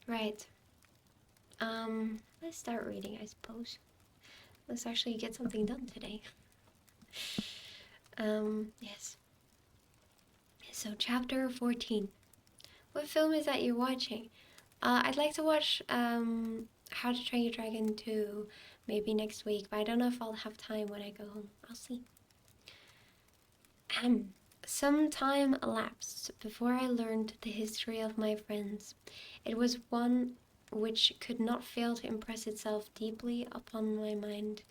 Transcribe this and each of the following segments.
Right. Let's start reading, I suppose. Let's actually get something done today. Yes. So, chapter 14. What film is that you're watching? I'd like to watch How to Train Your Dragon 2 maybe next week, but I don't know if I'll have time when I go home. I'll see. Some time elapsed before I learned the history of my friends. It was one which could not fail to impress itself deeply upon my mind,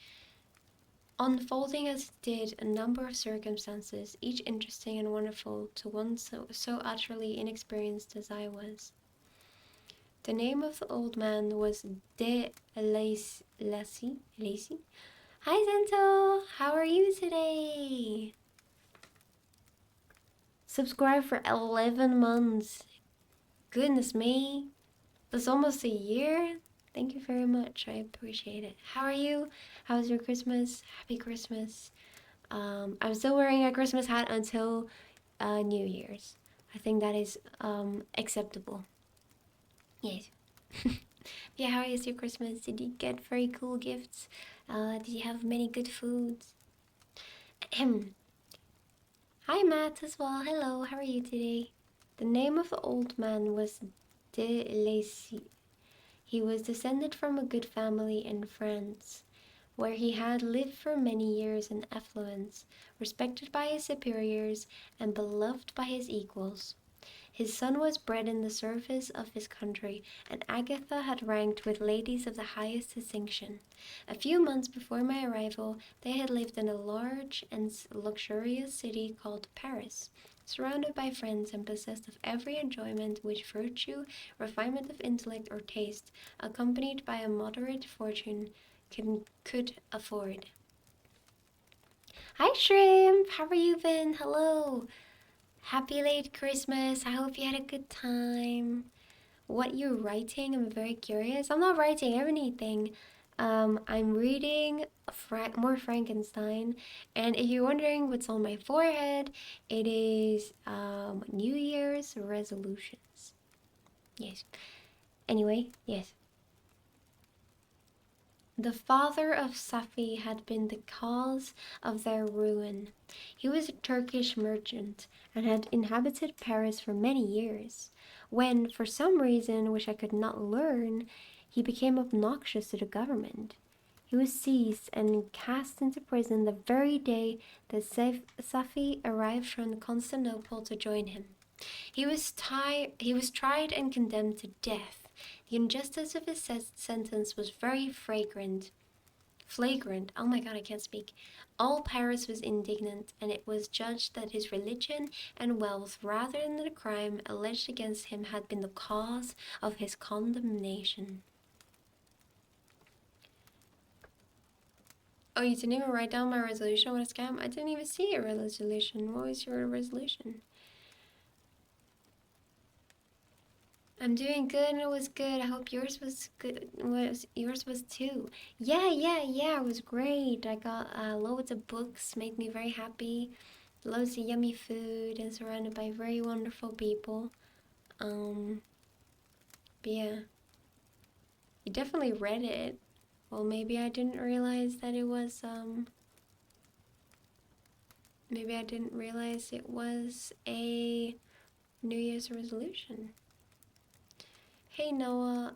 unfolding as it did a number of circumstances, each interesting and wonderful to one so utterly inexperienced as I was. The name of the old man was De Lacy. Hi, Zento! How are you today? Subscribe for 11 months. Goodness me. That's almost a year. Thank you very much. I appreciate it. How are you? How was your Christmas? Happy Christmas. I'm still wearing a Christmas hat until New Year's. I think that is acceptable. Yes. Yeah, how is your Christmas? Did you get very cool gifts? Did you have many good foods? Hi, Matt, as well. Hello, how are you today? The name of the old man was De Lacy. He was descended from a good family in France, where he had lived for many years in affluence, respected by his superiors and beloved by his equals. His son was bred in the service of his country, and Agatha had ranked with ladies of the highest distinction. A few months before my arrival, they had lived in a large and luxurious city called Paris, surrounded by friends and possessed of every enjoyment which virtue, refinement of intellect, or taste, accompanied by a moderate fortune, could afford. Hi, Shrimp! How are you been? Hello! Happy late Christmas. I hope you had a good time. What you're writing, I'm very curious. I'm not writing anything. I'm reading more Frankenstein. And if you're wondering what's on my forehead, it is New Year's resolutions. Yes. Anyway, yes. The father of Safi had been the cause of their ruin. He was a Turkish merchant and had inhabited Paris for many years, when, for some reason which I could not learn, he became obnoxious to the government. He was seized and cast into prison the very day that Safi arrived from Constantinople to join him. He was tried and condemned to death. The injustice of his sentence was very flagrant. Oh my god, I can't speak. All Paris was indignant, and it was judged that his religion and wealth, rather than the crime alleged against him, had been the cause of his condemnation. Oh, you didn't even write down my resolution? What a scam. I didn't even see your resolution. What was your resolution? I'm doing good, and it was good. I hope yours was good. Yours was too. Yeah. It was great. I got loads of books, made me very happy. Loads of yummy food, and surrounded by very wonderful people. Um, but yeah, you definitely read it. Well, maybe I didn't realize that it was Maybe I didn't realize it was a New Year's resolution. Hey Noah,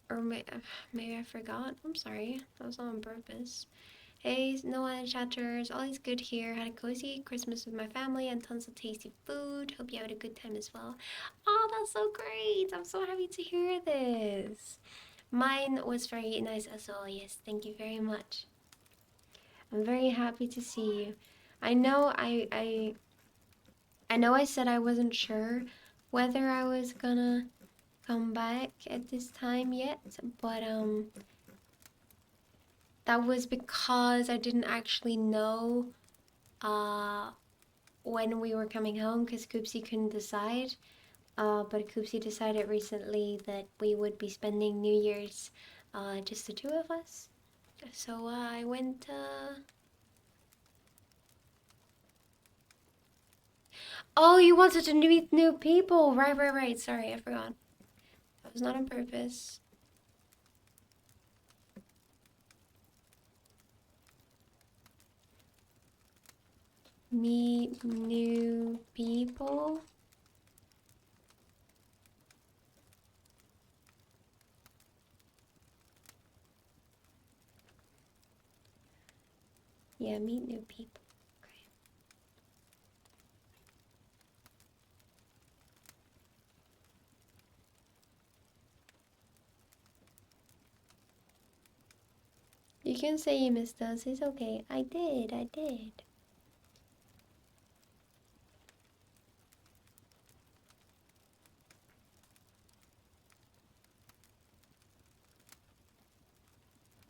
or maybe I forgot. I'm sorry. That was on purpose. Hey, Noah and Chatters. All is good here. Had a cozy Christmas with my family and tons of tasty food. Hope you had a good time as well. Oh, that's so great. I'm so happy to hear this. Mine was very nice as well. Yes, thank you very much. I'm very happy to see you. I know I know I said I wasn't sure whether I was gonna come back at this time yet, but that was because I didn't actually know when we were coming home, because Koopsie couldn't decide. But Koopsie decided recently that we would be spending New Year's just the two of us. So I went. Oh, you wanted to meet new people. Right. Sorry, I forgot. That was not on purpose. Meet new people. Yeah, meet new people. Okay. You can say you missed us. It's okay. I did. I did.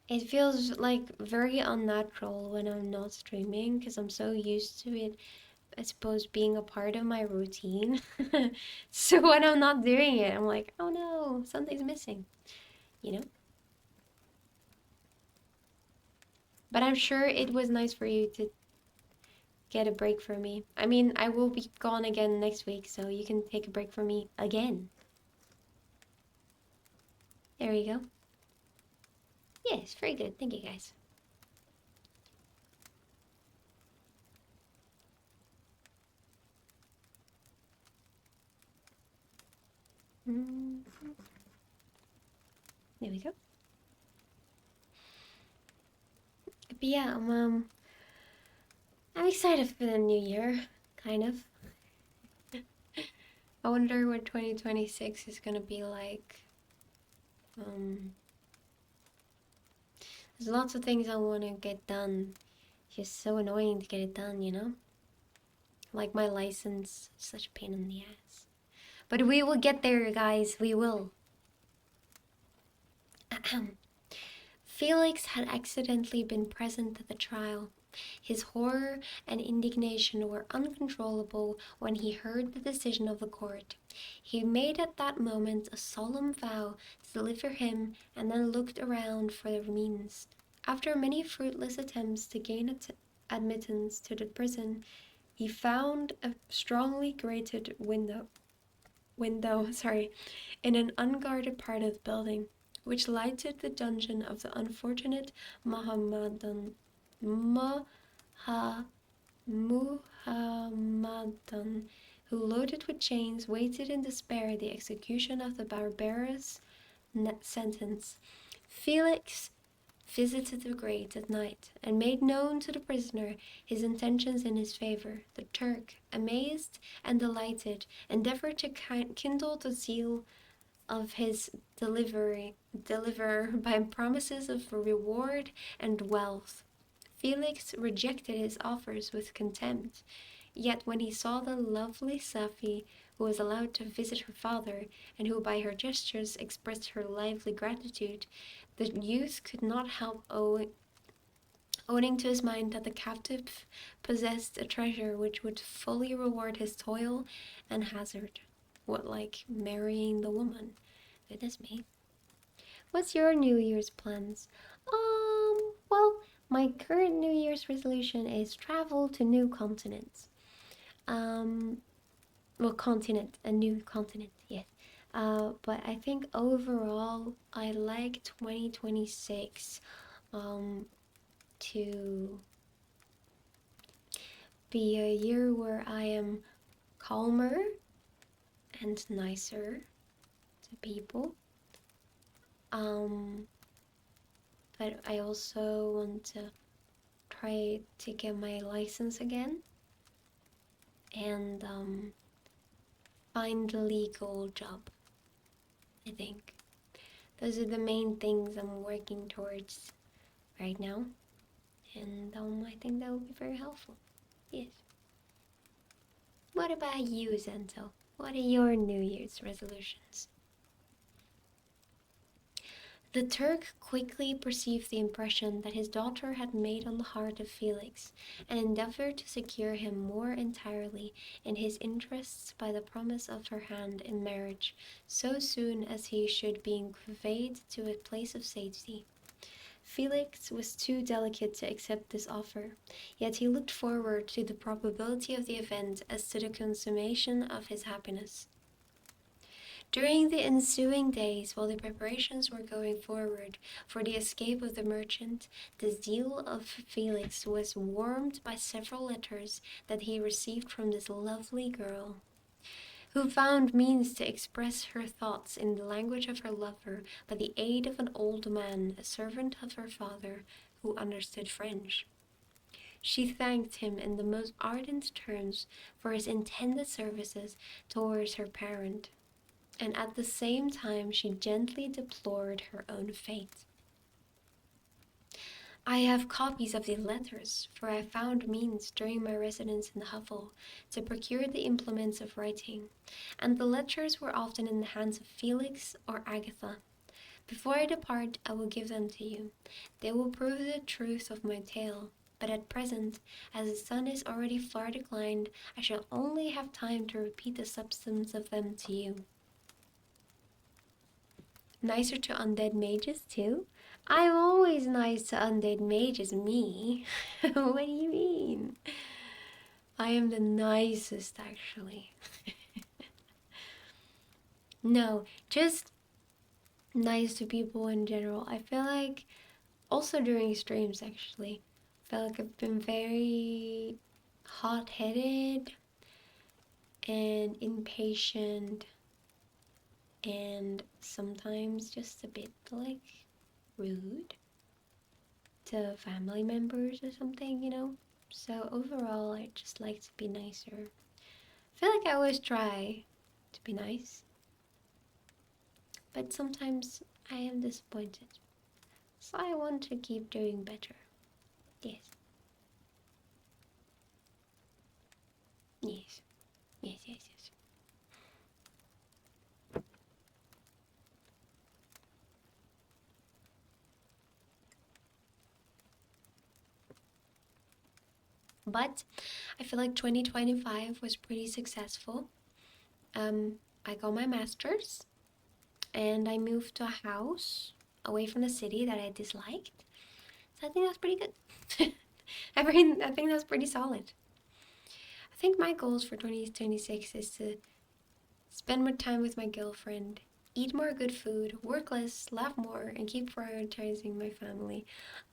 It feels like very unnatural when I'm not streaming because I'm so used to it, I suppose, being a part of my routine. So when I'm not doing it, I'm like, oh no, something's missing, you know? But I'm sure it was nice for you to get a break from me. I mean, I will be gone again next week, so you can take a break from me again. There you go. Yes, very good. Thank you, guys. Mm, there we go. But yeah, I'm excited for the new year, kind of. I wonder what 2026 is gonna be like. Um, there's lots of things I want to get done. It's just so annoying to get it done, you know? Like my license, such a pain in the ass. But we will get there, guys. We will. Felix had accidentally been present at the trial. His horror and indignation were uncontrollable when he heard the decision of the court. He made at that moment a solemn vow to deliver him and then looked around for the means. After many fruitless attempts to gain admittance to the prison, he found a strongly grated window, in an unguarded part of the building, which lighted the dungeon of the unfortunate Mohammedan Muhammadan, who, loaded with chains, waited in despair the execution of the barbarous sentence. Felix visited the grate at night and made known to the prisoner his intentions in his favor. The Turk, amazed and delighted, endeavored to kindle the zeal of his deliverer by promises of reward and wealth. Felix rejected his offers with contempt. Yet when he saw the lovely Safi, who was allowed to visit her father, and who by her gestures expressed her lively gratitude, the youth could not help owning to his mind that the captive possessed a treasure which would fully reward his toil and hazard. What, like marrying the woman? Goodness me. What's your New Year's plans? Well, my current New Year's resolution is travel to new continents. Um, well, continent, a new continent, yes. But I think overall, I like 2026 to be a year where I am calmer and nicer to people. Um, but I also want to try to get my license again and find a legal job. I think those are the main things I'm working towards right now, and I think that will be very helpful. Yes. What about you, Zento? What are your New Year's resolutions? The Turk quickly perceived the impression that his daughter had made on the heart of Felix, and endeavored to secure him more entirely in his interests by the promise of her hand in marriage, so soon as he should be conveyed to a place of safety. Felix was too delicate to accept this offer, yet he looked forward to the probability of the event as to the consummation of his happiness. During the ensuing days, while the preparations were going forward for the escape of the merchant, the zeal of Felix was warmed by several letters that he received from this lovely girl, who found means to express her thoughts in the language of her lover by the aid of an old man, a servant of her father, who understood French. She thanked him in the most ardent terms for his intended services towards her parent, and at the same time she gently deplored her own fate. I have copies of the letters, for I found means during my residence in the hovel to procure the implements of writing, and the letters were often in the hands of Felix or Agatha. Before I depart, I will give them to you. They will prove the truth of my tale, but at present, as the sun is already far declined, I shall only have time to repeat the substance of them to you. Nicer to undead mages, too? I'm always nice to undead mages, me. What do you mean? I am the nicest, actually. No, just nice to people in general. I feel like, also during streams, actually, I feel like I've been very hot-headed and impatient and sometimes just a bit, like, rude to family members or something, you know? So overall, I just like to be nicer. I feel like I always try to be nice, but sometimes I am disappointed. So I want to keep doing better. Yes. Yes. Yes, yes, yes. But I feel like 2025 was pretty successful. I got my master's and I moved to a house away from the city that I disliked. So I think that's pretty good. I think that's pretty solid. I think my goals for 2026 is to spend more time with my girlfriend, eat more good food, work less, laugh more, and keep prioritizing my family.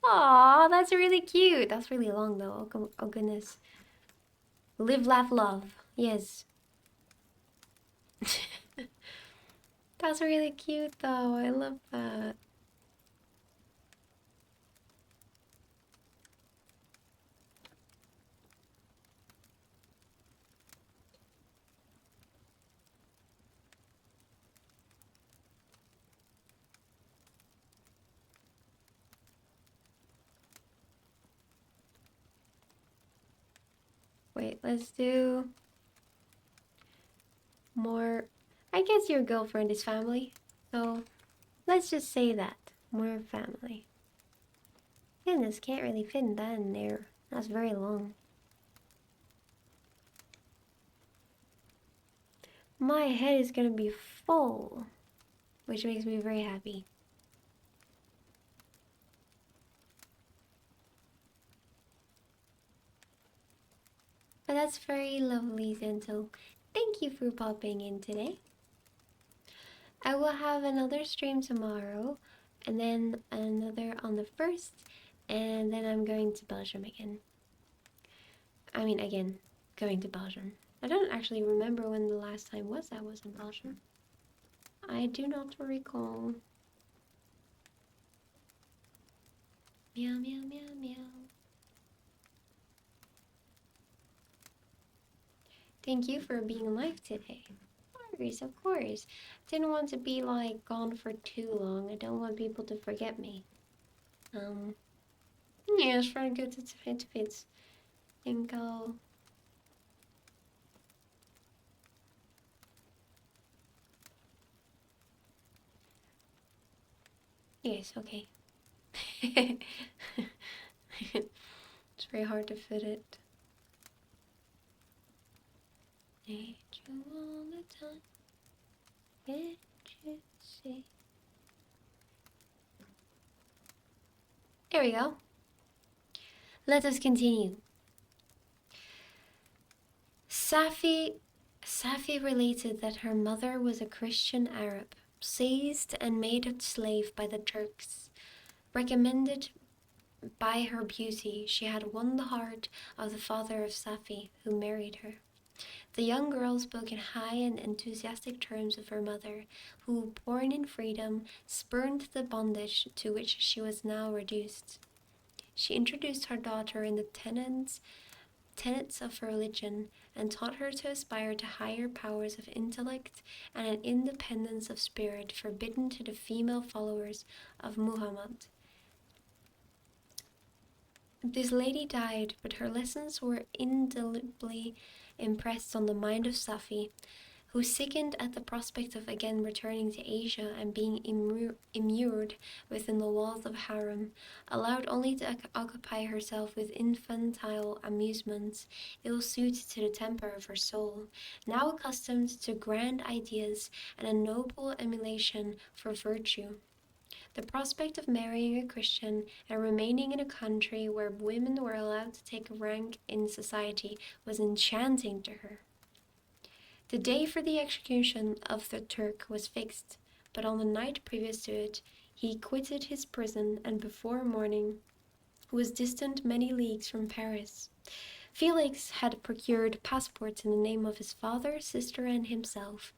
Aw, that's really cute. That's really long though. Oh goodness. Live, laugh, love. Yes. That's really cute though. I love that. Wait, let's do more. I guess your girlfriend is family. So let's just say that. More family. Goodness, can't really fit that in there. That's very long. My head is gonna be full, which makes me very happy. But that's very lovely, Zento. Thank you for popping in today. I will have another stream tomorrow, and then another on the 1st, and then I'm going to Belgium again. I mean, again, going to Belgium. I don't actually remember when the last time was I was in Belgium. I do not recall. Meow, meow, meow, meow. Thank you for being live today. Of course, of course. Didn't want to be like gone for too long. I don't want people to forget me. Yeah, it's very good to fit. And go. Yes, okay. It's very hard to fit it. Need you all the time. Can't you see? There we go. Let us continue. Safi Safi related that her mother was a Christian Arab, seized and made a slave by the Turks. Recommended by her beauty, she had won the heart of the father of Safi, who married her. The young girl spoke in high and enthusiastic terms of her mother, who, born in freedom, spurned the bondage to which she was now reduced. She introduced her daughter in the tenets of religion and taught her to aspire to higher powers of intellect and an independence of spirit forbidden to the female followers of Muhammad. This lady died, but her lessons were indelibly impressed on the mind of Safi, who sickened at the prospect of again returning to Asia and being immured within the walls of a harem, allowed only to occupy herself with infantile amusements, ill-suited to the temper of her soul, now accustomed to grand ideas and a noble emulation for virtue. The prospect of marrying a Christian and remaining in a country where women were allowed to take rank in society was enchanting to her. The day for the execution of the Turk was fixed, but on the night previous to it, he quitted his prison and before morning was distant many leagues from Paris. Felix had procured passports in the name of his father, sister, and himself.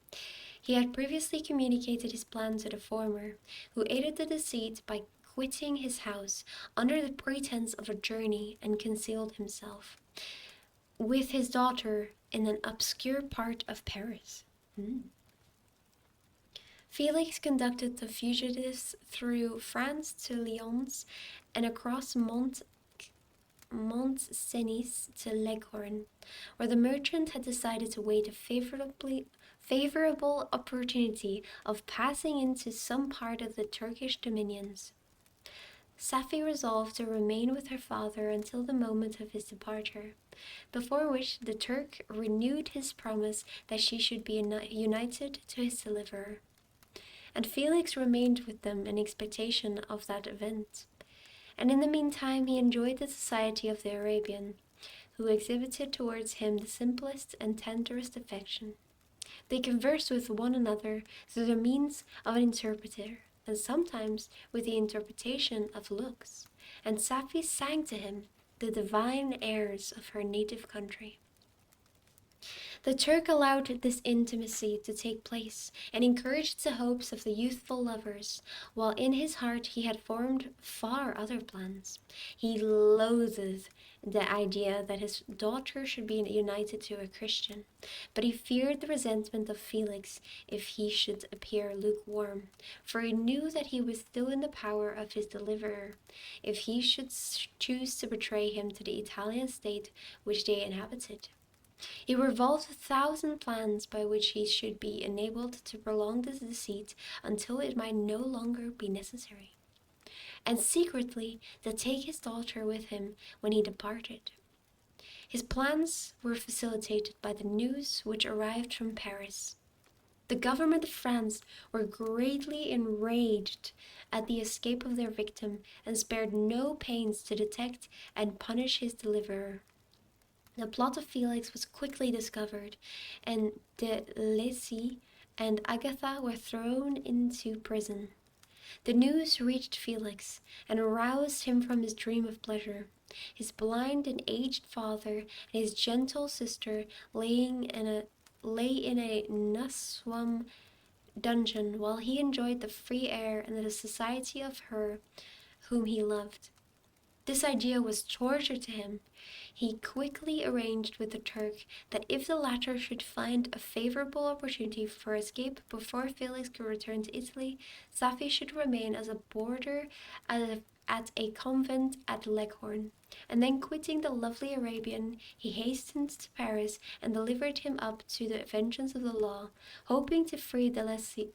He had previously communicated his plan to the former, who aided the deceit by quitting his house under the pretense of a journey and concealed himself with his daughter in an obscure part of Paris. Felix conducted the fugitives through France to Lyons and across Mont Cenis to Leghorn, where the merchant had decided to wait a favorable opportunity of passing into some part of the Turkish dominions. Safi resolved to remain with her father until the moment of his departure, before which the Turk renewed his promise that she should be united to his deliverer. And Felix remained with them in expectation of that event. And in the meantime he enjoyed the society of the Arabian, who exhibited towards him the simplest and tenderest affection. They conversed with one another through the means of an interpreter, and sometimes with the interpretation of looks, and Safi sang to him the divine airs of her native country. The Turk allowed this intimacy to take place and encouraged the hopes of the youthful lovers, while in his heart he had formed far other plans. He loathed the idea that his daughter should be united to a Christian, but he feared the resentment of Felix if he should appear lukewarm, for he knew that he was still in the power of his deliverer, if he should choose to betray him to the Italian state which they inhabited. He revolved 1,000 plans by which he should be enabled to prolong this deceit until it might no longer be necessary, and secretly to take his daughter with him when he departed. His plans were facilitated by the news which arrived from Paris. The government of France were greatly enraged at the escape of their victim and spared no pains to detect and punish his deliverer. The plot of Felix was quickly discovered, and de Lacy and Agatha were thrown into prison. The news reached Felix and aroused him from his dream of pleasure. His blind and aged father and his gentle sister lay in a Nuswam dungeon while he enjoyed the free air and the society of her whom he loved. This idea was torture to him. He quickly arranged with the Turk that if the latter should find a favorable opportunity for escape before Felix could return to Italy, Safi should remain as a boarder at a convent at Leghorn, and then quitting the lovely Arabian, he hastened to Paris and delivered him up to the vengeance of the law, hoping to free de Lacy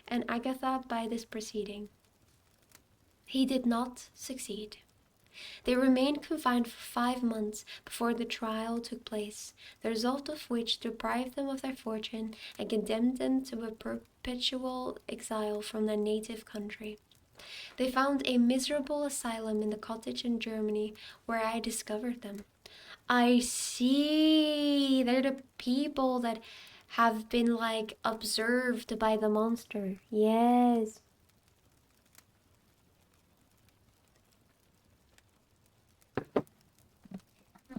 and Agatha by this proceeding. He did not succeed. They remained confined for 5 months before the trial took place, the result of which deprived them of their fortune and condemned them to a perpetual exile from their native country. They found a miserable asylum in the cottage in Germany where I discovered them. I see. They're the people that have been like observed by the monster. Yes.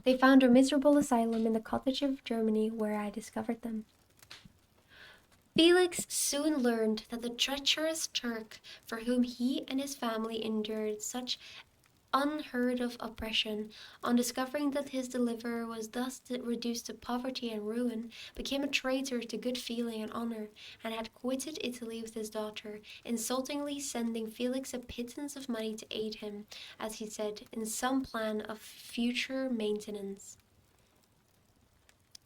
They found a miserable asylum in the cottage of Germany where I discovered them. Felix soon learned that the treacherous Turk, for whom he and his family endured such unheard of oppression, on discovering that his deliverer was thus reduced to poverty and ruin, became a traitor to good feeling and honor, and had quitted Italy with his daughter, insultingly sending Felix a pittance of money to aid him, as he said, in some plan of future maintenance.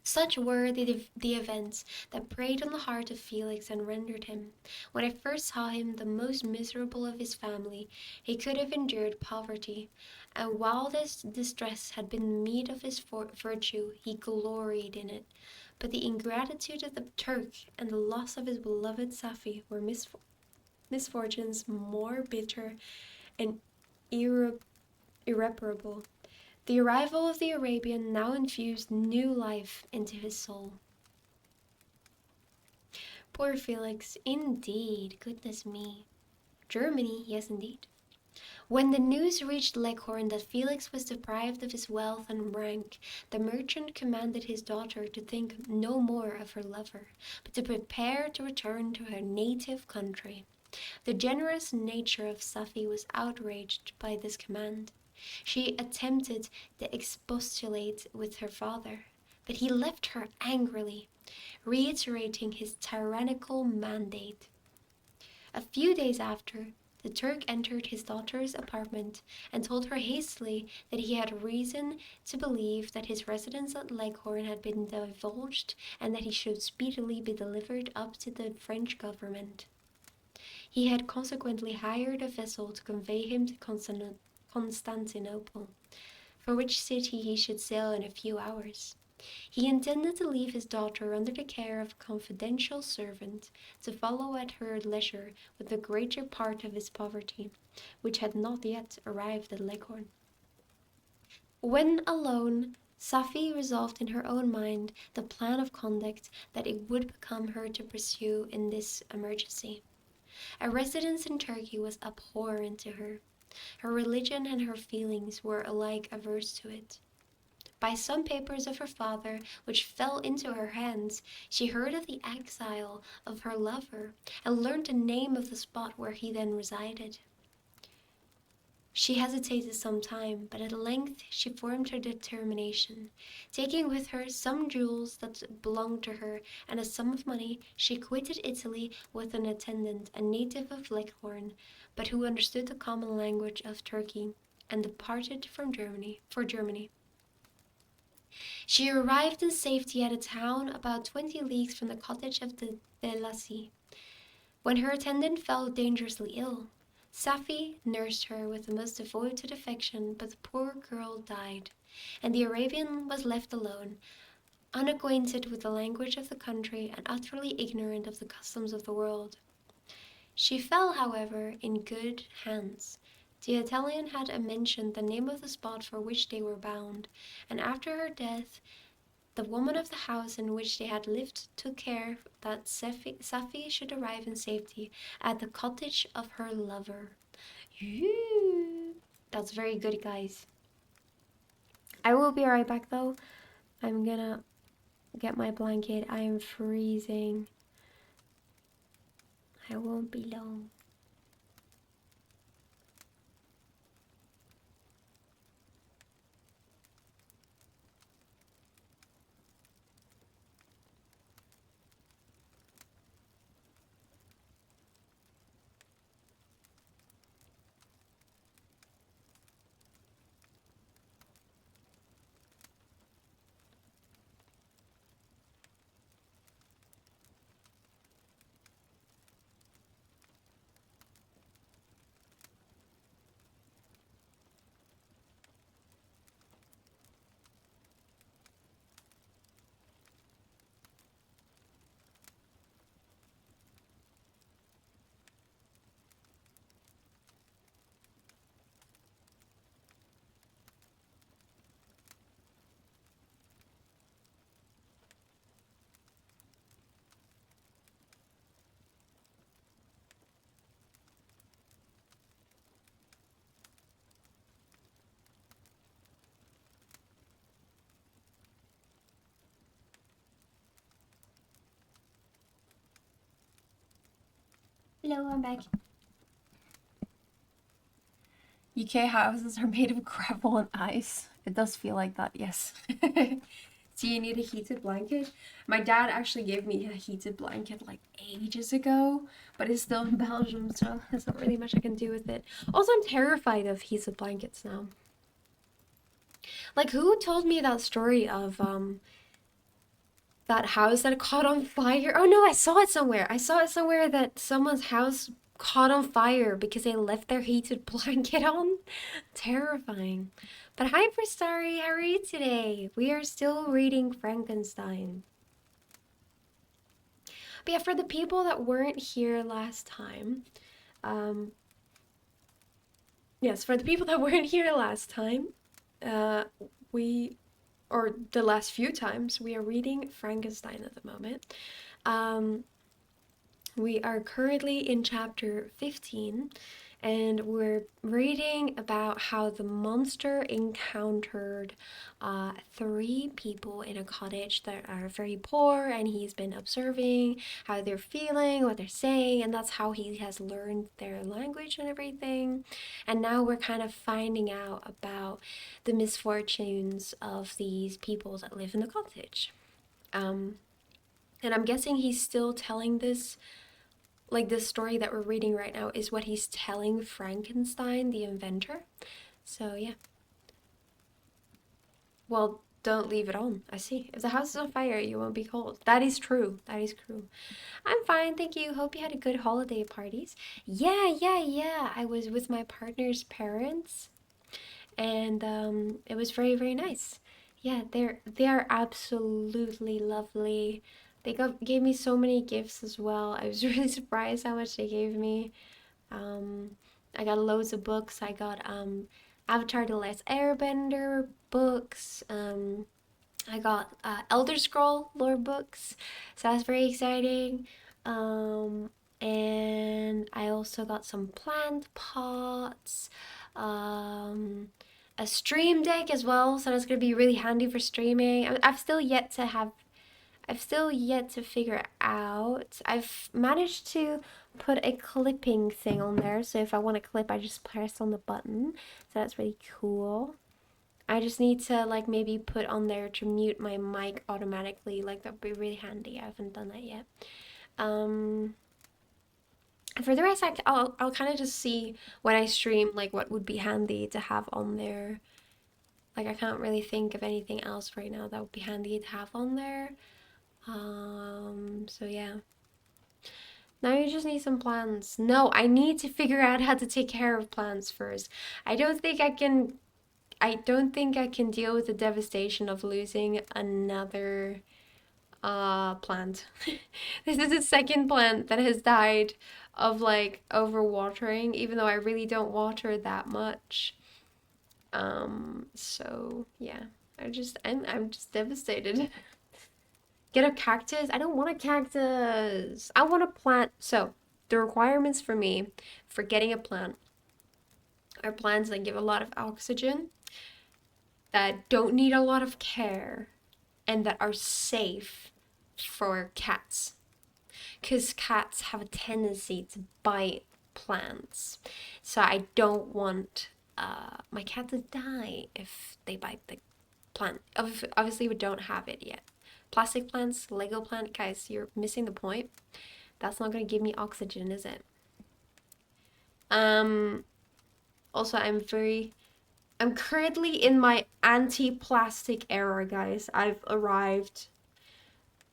Such were the events that preyed on the heart of Felix and rendered him, when I first saw him, the most miserable of his family. He could have endured poverty, and while this distress had been the meed of his virtue, he gloried in it. But the ingratitude of the Turk and the loss of his beloved Safi were misfortunes more bitter and irreparable. The arrival of the Arabian now infused new life into his soul. Poor Felix, indeed, goodness me. Germany, yes, indeed. When the news reached Leghorn that Felix was deprived of his wealth and rank, the merchant commanded his daughter to think no more of her lover, but to prepare to return to her native country. The generous nature of Safi was outraged by this command. She attempted to expostulate with her father, but he left her angrily, reiterating his tyrannical mandate. A few days after, the Turk entered his daughter's apartment and told her hastily that he had reason to believe that his residence at Leghorn had been divulged and that he should speedily be delivered up to the French government. He had consequently hired a vessel to convey him to Constantinople, for which city he should sail in a few hours. He intended to leave his daughter under the care of a confidential servant, to follow at her leisure with the greater part of his poverty, which had not yet arrived at Leghorn. When alone, Safi resolved in her own mind the plan of conduct that it would become her to pursue in this emergency. A residence in Turkey was abhorrent to her. Her religion and her feelings were alike averse to it. By some papers of her father, which fell into her hands, she heard of the exile of her lover, and learned the name of the spot where he then resided. She hesitated some time, but at length she formed her determination. Taking with her some jewels that belonged to her and a sum of money, she quitted Italy with an attendant, a native of Leghorn, but who understood the common language of Turkey, and departed for Germany. She arrived in safety at a town about 20 leagues from the cottage of the Delassi, when her attendant fell dangerously ill. Safi nursed her with the most devoted affection, but the poor girl died, and the Arabian was left alone, unacquainted with the language of the country and utterly ignorant of the customs of the world. She fell, however, in good hands. The Italian had mentioned the name of the spot for which they were bound, and after her death the woman of the house in which they had lived took care that Safi should arrive in safety at the cottage of her lover. That's very good, guys. I will be right back though. I'm gonna get my blanket. I am freezing. I won't be long. Hello, I'm back. UK houses are made of gravel and ice. It does feel like that, yes. Do you need a heated blanket? My dad actually gave me a heated blanket like ages ago, but it's still in Belgium, so there's not really much I can do with it. Also, I'm terrified of heated blankets now. Like, who told me that story of that house that caught on fire? Oh no, I saw it somewhere. I saw it somewhere that someone's house caught on fire because they left their heated blanket on. Terrifying. But hi, Prastari, how are you today? We are still reading Frankenstein. But yeah, for the people that weren't here last time, um, yes, for the people that weren't here last time, uh, we, or the last few times, we are reading Frankenstein at the moment. Um, we are currently in chapter 15, and we're reading about how the monster encountered three people in a cottage that are very poor, and he's been observing how they're feeling, what they're saying, and that's how he has learned their language and everything. And now we're kind of finding out about the misfortunes of these people that live in the cottage. And I'm guessing he's still telling this, like this story that we're reading right now is what he's telling Frankenstein, the inventor. So yeah. Well, don't leave it on. I see. If the house is on fire, you won't be cold. That is true. That is true. I'm fine, thank you. Hope you had a good holiday parties. Yeah. I was with my partner's parents, and it was very, very nice. Yeah, they are absolutely lovely. They gave me so many gifts as well. I was really surprised how much they gave me. Um, I got loads of books. I got Avatar: The Last Airbender books. I got Elder Scroll lore books, so that's very exciting. Um, and I also got some plant pots, um, a stream deck as well, so that's gonna be really handy for streaming. I've still yet to figure it out. I've managed to put a clipping thing on there, so if I want to clip, I just press on the button. So that's really cool. I just need to like maybe put on there to mute my mic automatically. Like that would be really handy. I haven't done that yet. Um, for the rest, I'll kind of just see when I stream like what would be handy to have on there. Like I can't really think of anything else right now that would be handy to have on there. So yeah. Now you just need some plants. No, I need to figure out how to take care of plants first. I don't think I can I don't think I can deal with the devastation of losing another plant. This is the second plant that has died of like overwatering, even though I really don't water that much. So yeah. I'm just devastated. Get a cactus? I don't want a cactus. I want a plant. So, the requirements for me for getting a plant are plants that give a lot of oxygen, that don't need a lot of care, and that are safe for cats. Because cats have a tendency to bite plants. So, I don't want my cat to die if they bite the plant. Obviously, we don't have it yet. Plastic plants, Lego plant, guys, you're missing the point. That's not gonna give me oxygen, is it? Um, Also, I'm currently in my anti-plastic era, guys. I've arrived.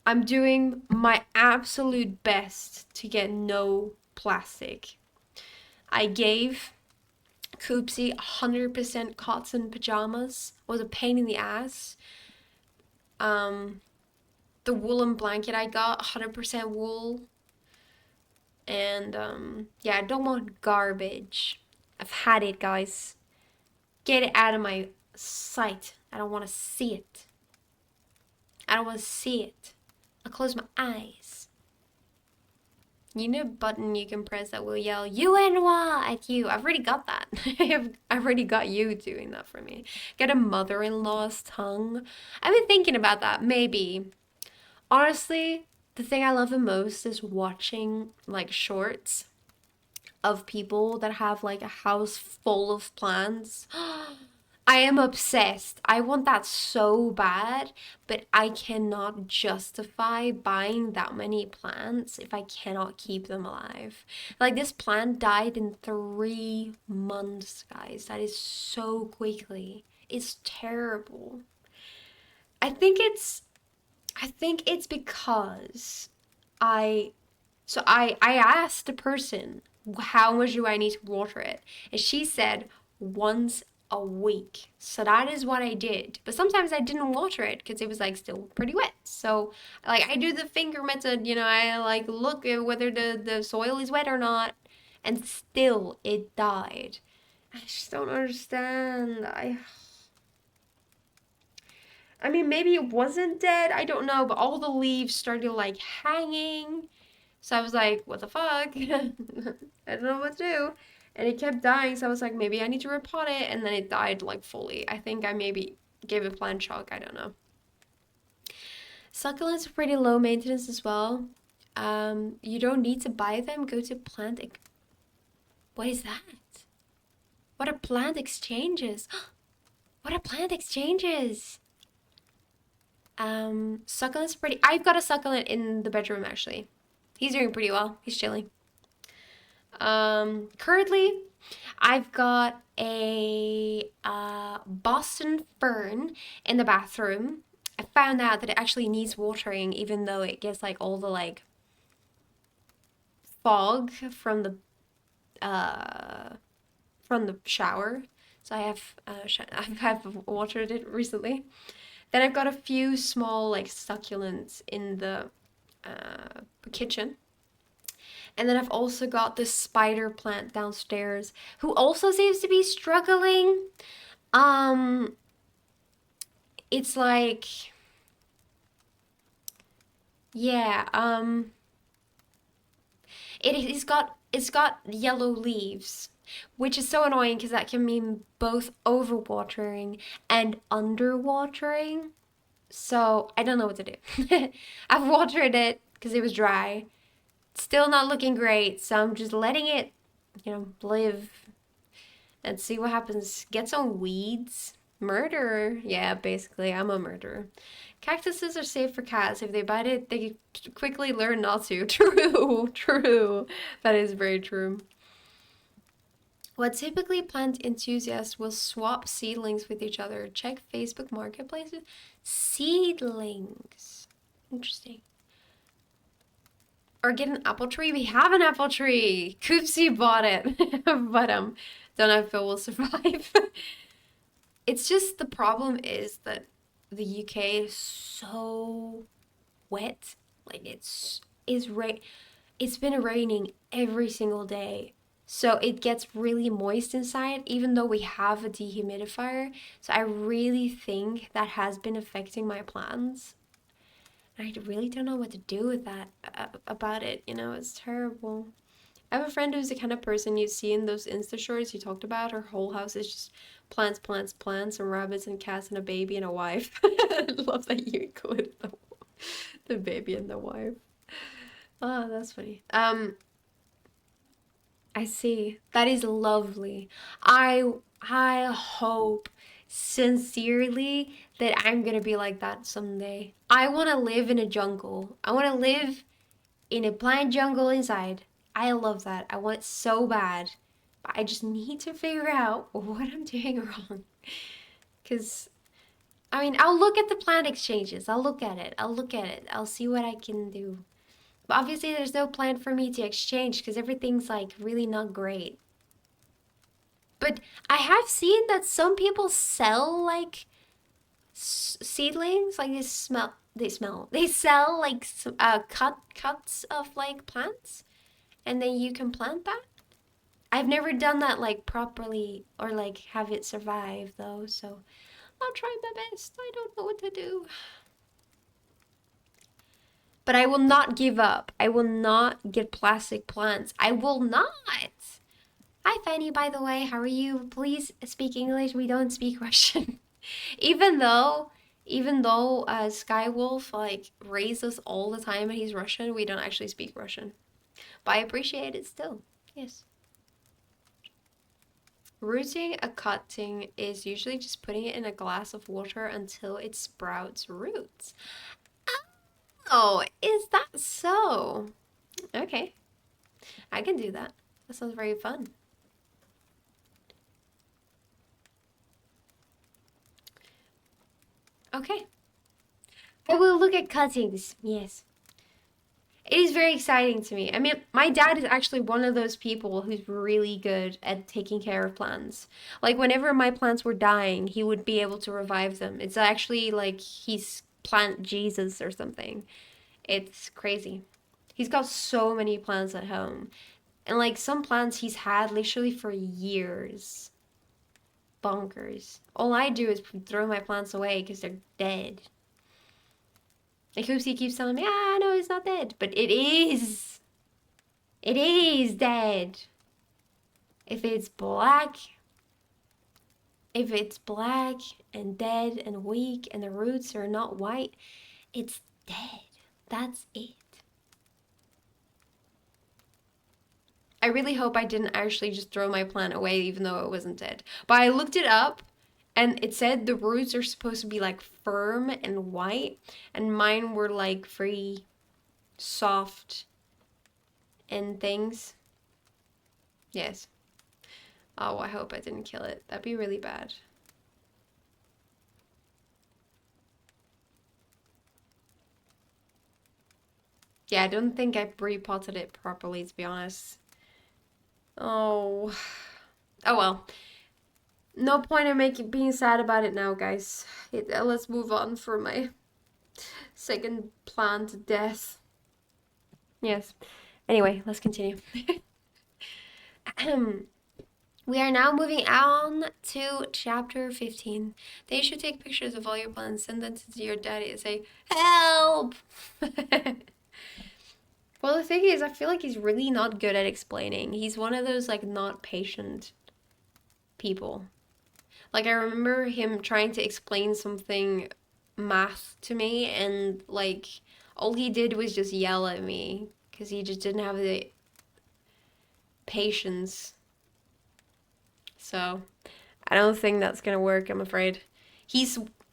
I'm doing my absolute best to get no plastic. I gave Koopsie 100% cotton pajamas. It was a pain in the ass. Um, the woolen blanket I got, 100% wool. And yeah, I don't want garbage. I've had it, guys. Get it out of my sight. I don't want to see it. I don't want to see it. I'll close my eyes. You know a button you can press that will yell "UNY" at you. I've already got that. I've already got you doing that for me. Get a mother-in-law's tongue. I've been thinking about that. Maybe. Honestly, the thing I love the most is watching like shorts of people that have like a house full of plants. I am obsessed. I want that so bad, but I cannot justify buying that many plants if I cannot keep them alive. Like this plant died in 3 months, guys. That is so quickly. It's terrible. I think it's I think it's because I I asked the person how much do I need to water it, and she said once a week. So that is what I did. But sometimes I didn't water it because it was like still pretty wet. So like I do the finger method, I like look at whether the soil is wet or not, and still it died. I just don't understand. I mean, maybe it wasn't dead. I don't know, but all the leaves started like hanging. So I was like, what the fuck? I don't know what to do. And it kept dying. So I was like, maybe I need to repot it. And then it died like fully. I think I maybe gave it plant shock. I don't know. Succulents are pretty low maintenance as well. You don't need to buy them. Go to plant. What is that? What are plant exchanges? What are plant exchanges? Succulent's pretty. I've got a succulent in the bedroom actually. He's doing pretty well. He's chilling. Currently, I've got a Boston fern in the bathroom. I found out that it actually needs watering, even though it gets like all the like fog from the shower. So I've watered it recently. Then I've got a few small like succulents in the kitchen. And then I've also got this spider plant downstairs who also seems to be struggling. Um it's like yeah, it's got yellow leaves, which is so annoying because that can mean both overwatering and underwatering. So I don't know what to do. I've watered it because it was dry. Still not looking great, so I'm just letting it, live and see what happens. Get some weeds. Murderer. Yeah, basically, I'm a murderer. Cactuses are safe for cats. If they bite it, they quickly learn not to. True, true. That is very true. What typically plant enthusiasts will swap seedlings with each other. Check Facebook marketplaces. Seedlings. Interesting. Or get an apple tree. We have an apple tree. Koopsie bought it. But don't know if it will survive. It's just the problem is that the UK is so wet. Like it's been raining every single day. So it gets really moist inside, even though we have a dehumidifier. So I really think that has been affecting my plants. I really don't know what to do with that about it. It's terrible. I have a friend who's the kind of person you see in those Insta shorts you talked about. Her whole house is just plants, plants, plants, and rabbits and cats and a baby and a wife. I love that you included the baby and the wife. Oh, that's funny. I see. That is lovely. I hope sincerely that I'm gonna be like that someday. I want to live in a jungle. I want to live in a plant jungle inside. I love that. I want it so bad. But I just need to figure out what I'm doing wrong. Because, I mean, I'll look at the plant exchanges. I'll look at it. I'll look at it. I'll see what I can do. But obviously, there's no plan for me to exchange because everything's like really not great. But I have seen that some people sell like seedlings, like they sell like cuts of like plants, and then you can plant that. I've never done that like properly or like have it survive though, so I'll try my best. I don't know what to do. But I will not give up. I will not get plastic plants. I will not. Hi Fanny, by the way, how are you? Please speak English. We don't speak Russian. even though Skywolf like raises us all the time and he's Russian, we don't actually speak Russian. But I appreciate it still. Yes. Rooting a cutting is usually just putting it in a glass of water until it sprouts roots. Oh, is that so? Okay, I can do that. That sounds very fun. Okay, I will look at cuttings. Yes. It is very exciting to me. I mean, my dad is actually one of those people who's really good at taking care of plants. Like, whenever my plants were dying, he would be able to revive them. It's actually like he's plant Jesus or something. It's crazy. He's got so many plants at home. And like some plants he's had literally for years. Bonkers. All I do is throw my plants away because they're dead. Like Hoopsie keeps telling me, ah, no, it's not dead. But it is. It is dead. If it's black, if it's black and dead and weak and the roots are not white, it's dead. That's it. I really hope I didn't actually just throw my plant away even though it wasn't dead. But I looked it up and it said the roots are supposed to be like firm and white, and mine were like very soft and things. Yes. Oh, I hope I didn't kill it. That'd be really bad. Yeah, I don't think I repotted it properly, to be honest. Oh. Oh well. No point in being sad about it now, guys. Let's move on for my second plant death. Yes. Anyway, let's continue. We are now moving on to chapter 15. Then you should take pictures of all your plants, send them to your daddy and say, help! Well, the thing is, I feel like he's really not good at explaining. He's one of those, like, not patient people. Like, I remember him trying to explain something math to me, and, like, all he did was just yell at me because he just didn't have the patience. So, I don't think that's gonna work, I'm afraid.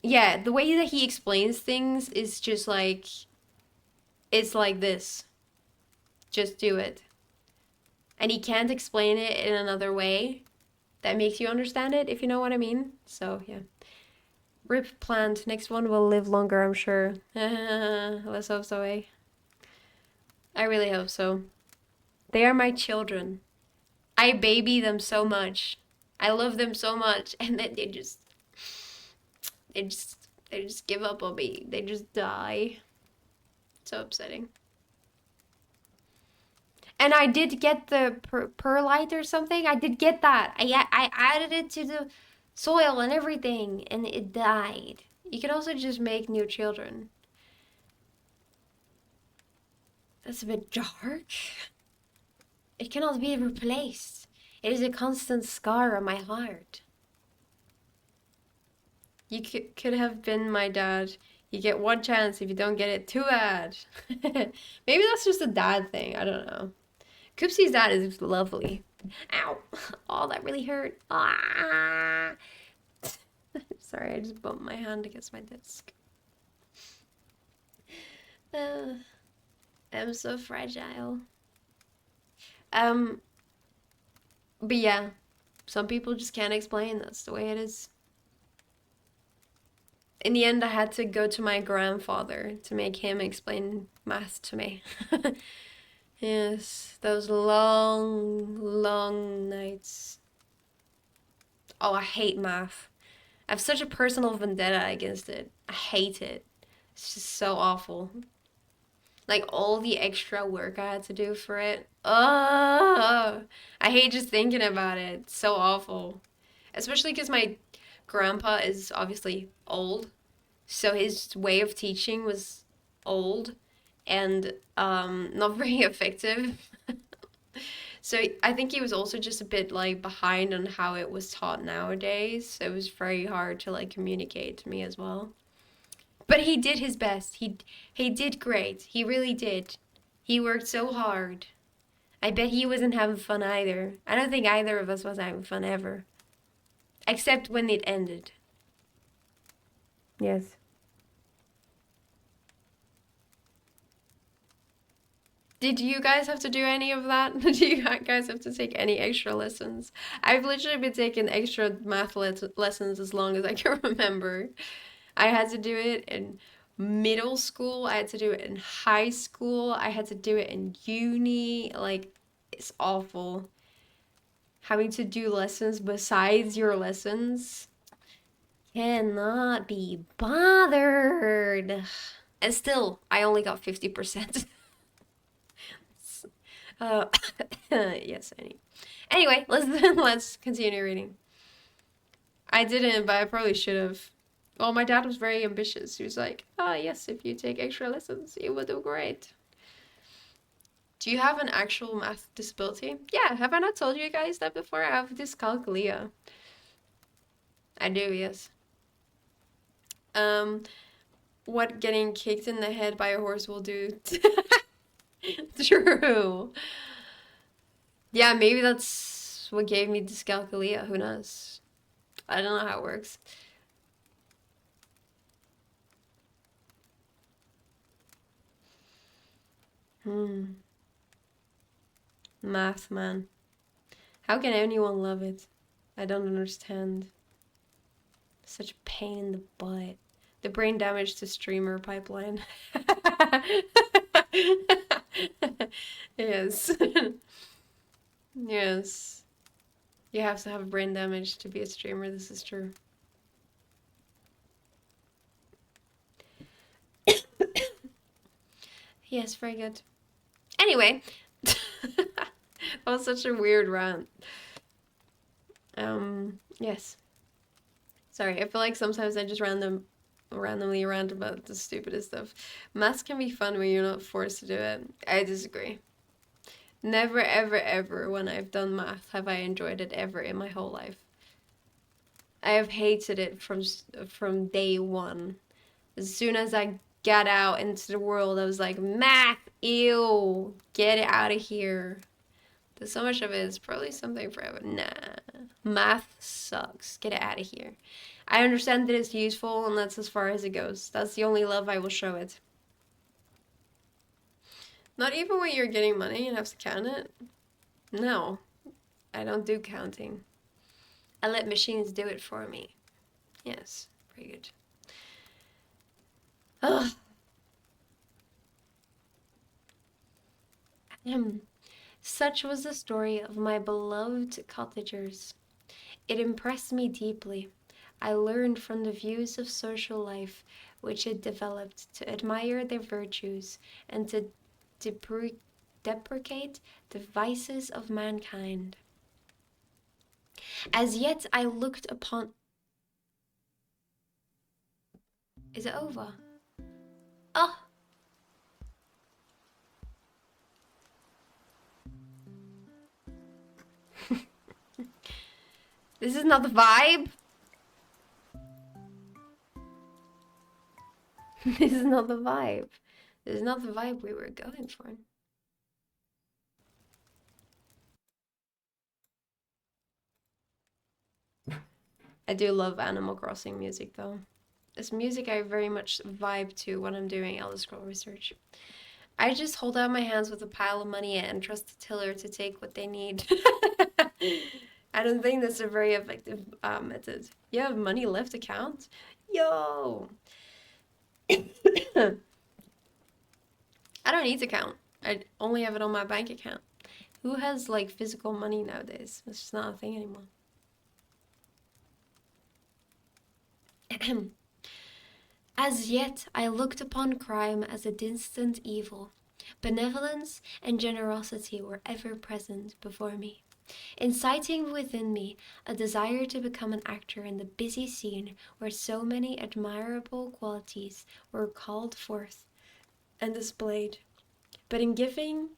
Yeah, the way that he explains things is just like, it's like this. Just do it. And he can't explain it in another way that makes you understand it, if you know what I mean. So, yeah. Rip plant. Next one will live longer, I'm sure. Let's hope so, eh? I really hope so. They are my children. I baby them so much. I love them so much, and then they just give up on me. They just die. So upsetting. And I did get the perlite or something. I did get that. I added it to the soil and everything, and it died. You can also just make new children. That's a bit dark. It cannot be replaced. It is a constant scar on my heart. You could have been my dad. You get one chance. If you don't get it, too bad. Maybe that's just a dad thing. I don't know. Koopsie's dad is lovely. Ow. Oh, that really hurt. Ah. Sorry, I just bumped my hand against my desk. I'm so fragile. But yeah, some people just can't explain. That's the way it is. In the end, I had to go to my grandfather to make him explain math to me. Yes, those long, long nights. Oh, I hate math. I have such a personal vendetta against it. I hate it. It's just so awful. Like all the extra work I had to do for it. Oh, I hate just thinking about it. It's so awful. Especially because my grandpa is obviously old. So his way of teaching was old and not very effective. So I think he was also just a bit like behind on how it was taught nowadays. So it was very hard to like communicate to me as well. But he did his best. He did great. He really did. He worked so hard. I bet he wasn't having fun either. I don't think either of us was having fun ever. Except when it ended. Yes. Did you guys have to do any of that? Did you guys have to take any extra lessons? I've literally been taking extra math lessons as long as I can remember. I had to do it in middle school. I had to do it in high school. I had to do it in uni. Like, it's awful. Having to do lessons besides your lessons. Cannot be bothered. And still, I only got 50%. Uh, yes, anyway, let's continue reading. I didn't, but I probably should have. Well, my dad was very ambitious. He was like, "Ah, yes, if you take extra lessons, you will do great." Do you have an actual math disability? Yeah, have I not told you guys that before? I have dyscalculia. I do, yes. Um, what getting kicked in the head by a horse will do. True. Yeah, maybe that's what gave me dyscalculia. Who knows? I don't know how it works. Hmm. Math, man. How can anyone love it? I don't understand. Such a pain in the butt. The brain damage to streamer pipeline. Yes. Yes. You have to have brain damage to be a streamer. This is true. Yes, very good. Anyway, that was such a weird rant. Yes. Sorry, I feel like sometimes I just randomly rant about the stupidest stuff. Maths can be fun when you're not forced to do it. I disagree. Never, ever, ever when I've done math have I enjoyed it ever in my whole life. I have hated it from day one. As soon as I got out into the world, I was like, math, ew, get it out of here. There's so much of it is probably something forever. Nah, math sucks. Get it out of here. I understand that it's useful, and that's as far as it goes. That's the only love I will show it. Not even when you're getting money and have to count it. No, I don't do counting. I let machines do it for me. Yes, very good. Ugh. Such was the story of my beloved cottagers. It impressed me deeply. I learned from the views of social life which it developed to admire their virtues and to deprecate the vices of mankind. As yet I looked upon. Is it over? Oh! This is not the vibe! This is not the vibe. This is not the vibe we were going for. I do love Animal Crossing music though. It's music I very much vibe to when I'm doing Elder Scroll research. I just hold out my hands with a pile of money and trust the tiller to take what they need. I don't think that's a very effective method. You have money left to count? Yo! I don't need to count. I only have it on my bank account. Who has like physical money nowadays? It's just not a thing anymore. As yet I looked upon crime as a distant evil. Benevolence and generosity were ever present before me, inciting within me a desire to become an actor in the busy scene where so many admirable qualities were called forth and displayed. But in giving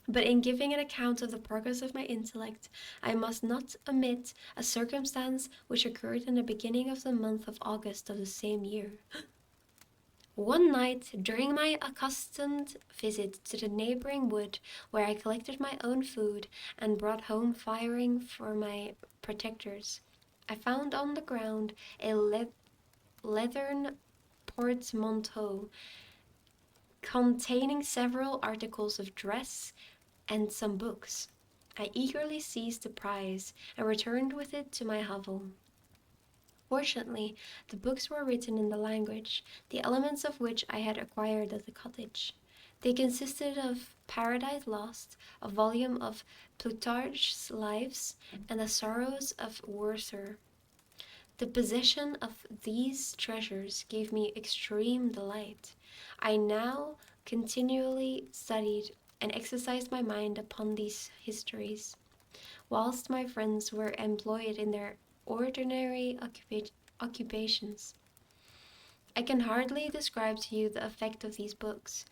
an account of the progress of my intellect, I must not omit a circumstance which occurred in the beginning of the month of August of the same year. One night, during my accustomed visit to the neighboring wood, where I collected my own food and brought home firing for my protectors, I found on the ground a leathern portmanteau containing several articles of dress and some books. I eagerly seized the prize and returned with it to my hovel. Fortunately, the books were written in the language, the elements of which I had acquired at the cottage. They consisted of Paradise Lost, a volume of Plutarch's Lives, and the Sorrows of Werther. The possession of these treasures gave me extreme delight. I now continually studied and exercised my mind upon these histories, whilst my friends were employed in their ordinary occupations. I can hardly describe to you the effect of these books.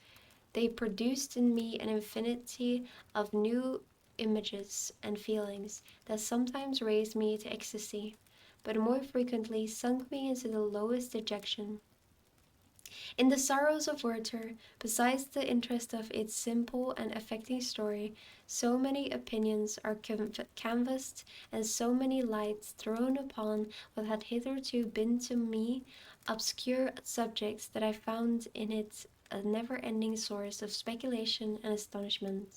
They produced in me an infinity of new images and feelings that sometimes raised me to ecstasy, but more frequently sunk me into the lowest dejection. In the Sorrows of Werther, besides the interest of its simple and affecting story, so many opinions are canvassed and so many lights thrown upon what had hitherto been to me obscure subjects that I found in it a never-ending source of speculation and astonishment.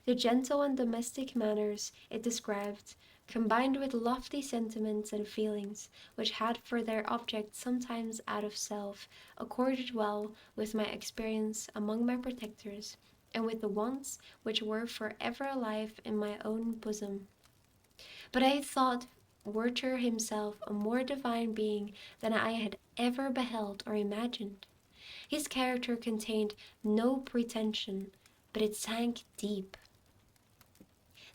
The gentle and domestic manners it described, combined with lofty sentiments and feelings which had for their object sometimes out of self, accorded well with my experience among my protectors, and with the wants which were for ever alive in my own bosom. But I thought Werther himself a more divine being than I had ever beheld or imagined. His character contained no pretension, but it sank deep.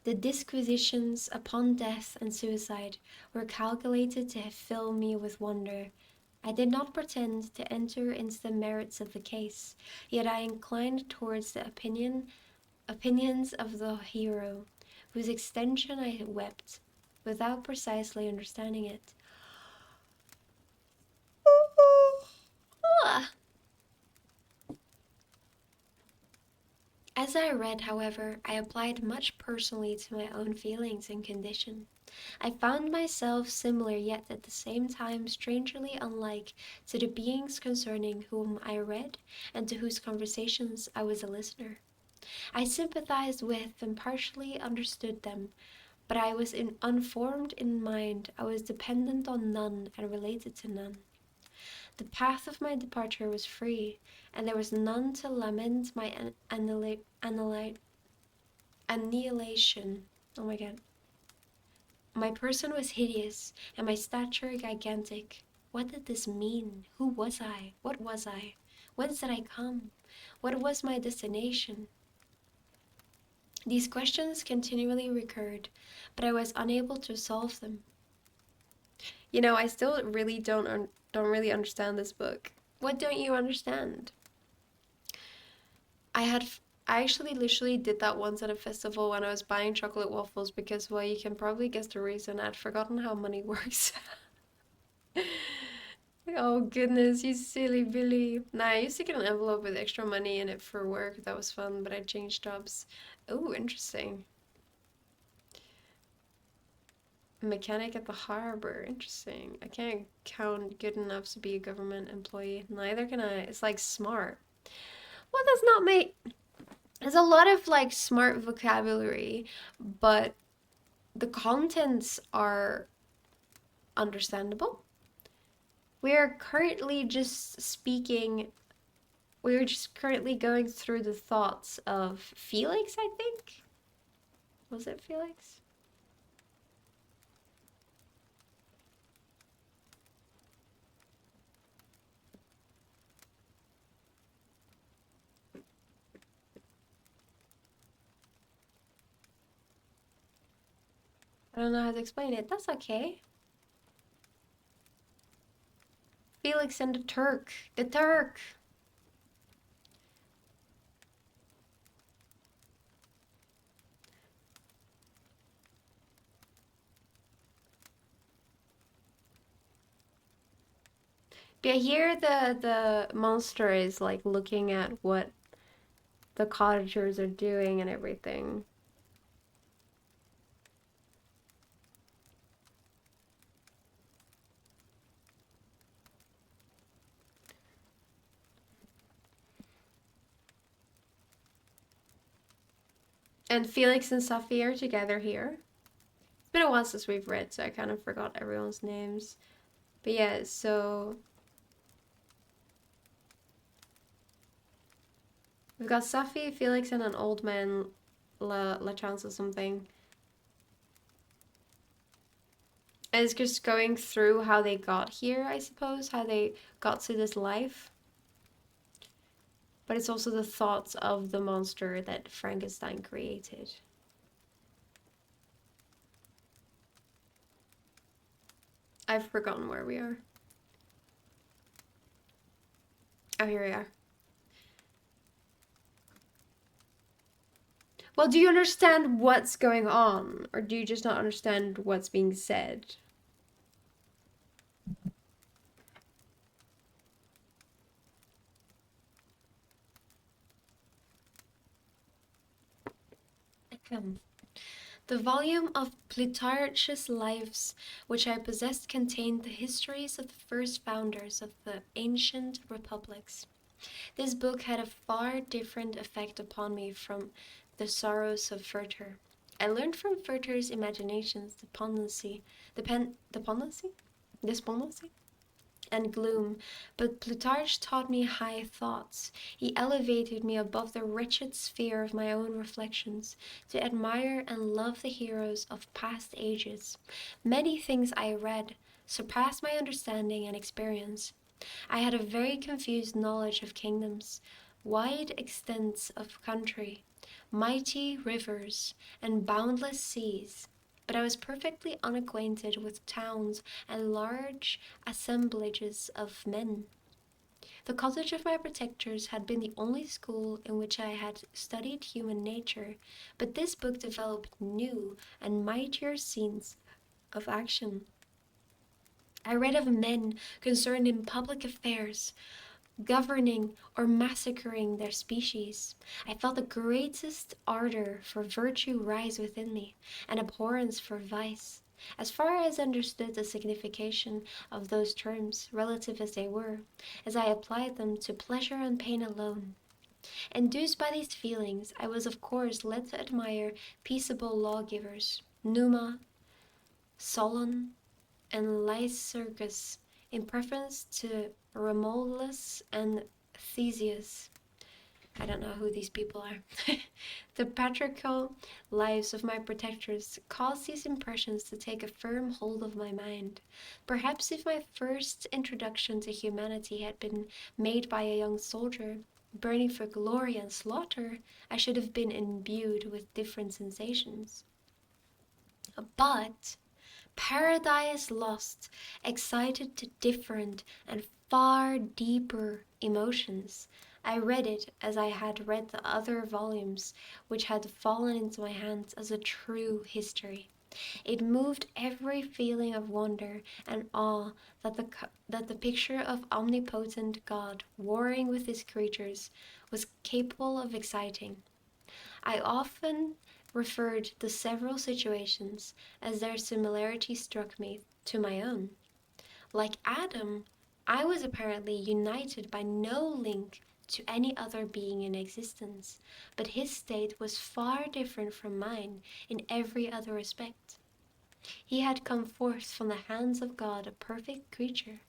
The disquisitions upon death and suicide were calculated to fill me with wonder. I did not pretend to enter into the merits of the case, yet I inclined towards the opinions of the hero, whose extension I wept, without precisely understanding it. As I read, however, I applied much personally to my own feelings and condition. I found myself similar yet at the same time strangely unlike to the beings concerning whom I read and to whose conversations I was a listener. I sympathized with and partially understood them, but I was unformed in mind, I was dependent on none and related to none. The path of my departure was free, and there was none to lament my annihilation. Oh my god. My person was hideous, and my stature gigantic. What did this mean? Who was I? What was I? Whence did I come? What was my destination? These questions continually recurred, but I was unable to solve them. You know, I still really don't really understand this book. What don't you understand? I had I actually literally did that once at a festival when I was buying chocolate waffles because, well, you can probably guess the reason. I'd forgotten how money works. Oh goodness, you silly Billy. Nah, I used to get an envelope with extra money in it for work. That was fun, but I changed jobs. Oh, interesting. Mechanic at the harbor. Interesting. I can't count good enough to be a government employee. Neither can I. It's like smart. Well, that's not me. There's a lot of like smart vocabulary, but the contents are understandable. We are currently just speaking, we are just currently going through the thoughts of Felix, I think. Was it Felix? I don't know how to explain it. That's okay. Felix and the Turk. The Turk! Yeah, here the monster is like looking at what the cottagers are doing and everything. And Felix and Sophie are together here. It's been a while since we've read, so I kind of forgot everyone's names. But yeah, so we've got Sophie, Felix, and an old man, La Chance or something. And it's just going through how they got here, I suppose, how they got to this life. But it's also the thoughts of the monster that Frankenstein created. I've forgotten where we are. Oh, here we are. Well, do you understand what's going on? Or do you just not understand what's being said? The volume of Plutarch's Lives which I possessed contained the histories of the first founders of the ancient republics. This book had a far different effect upon me from the sorrows of Werther. I learned from Werther's imaginations despondency, and gloom, but Plutarch taught me high thoughts. He elevated me above the wretched sphere of my own reflections, to admire and love the heroes of past ages. Many things I read surpassed my understanding and experience. I had a very confused knowledge of kingdoms, wide extents of country, mighty rivers, and boundless seas, but I was perfectly unacquainted with towns and large assemblages of men. The cottage of my protectors had been the only school in which I had studied human nature, but this book developed new and mightier scenes of action. I read of men concerned in public affairs, governing or massacring their species. I felt the greatest ardor for virtue rise within me, and abhorrence for vice. As far as I understood the signification of those terms, relative as they were, as I applied them to pleasure and pain alone. Induced by these feelings, I was of course led to admire peaceable lawgivers, Numa, Solon, and Lycurgus, in preference to Romulus and Theseus. I don't know who these people are. The patriarchal lives of my protectors caused these impressions to take a firm hold of my mind. Perhaps if my first introduction to humanity had been made by a young soldier, burning for glory and slaughter, I should have been imbued with different sensations. But Paradise Lost excited to different and far deeper emotions. I read it as I had read the other volumes which had fallen into my hands as a true history. It moved every feeling of wonder and awe that the picture of omnipotent God warring with his creatures was capable of exciting. I often referred the several situations as their similarity struck me to my own. Like Adam, I was apparently united by no link to any other being in existence, but his state was far different from mine in every other respect. He had come forth from the hands of God a perfect creature,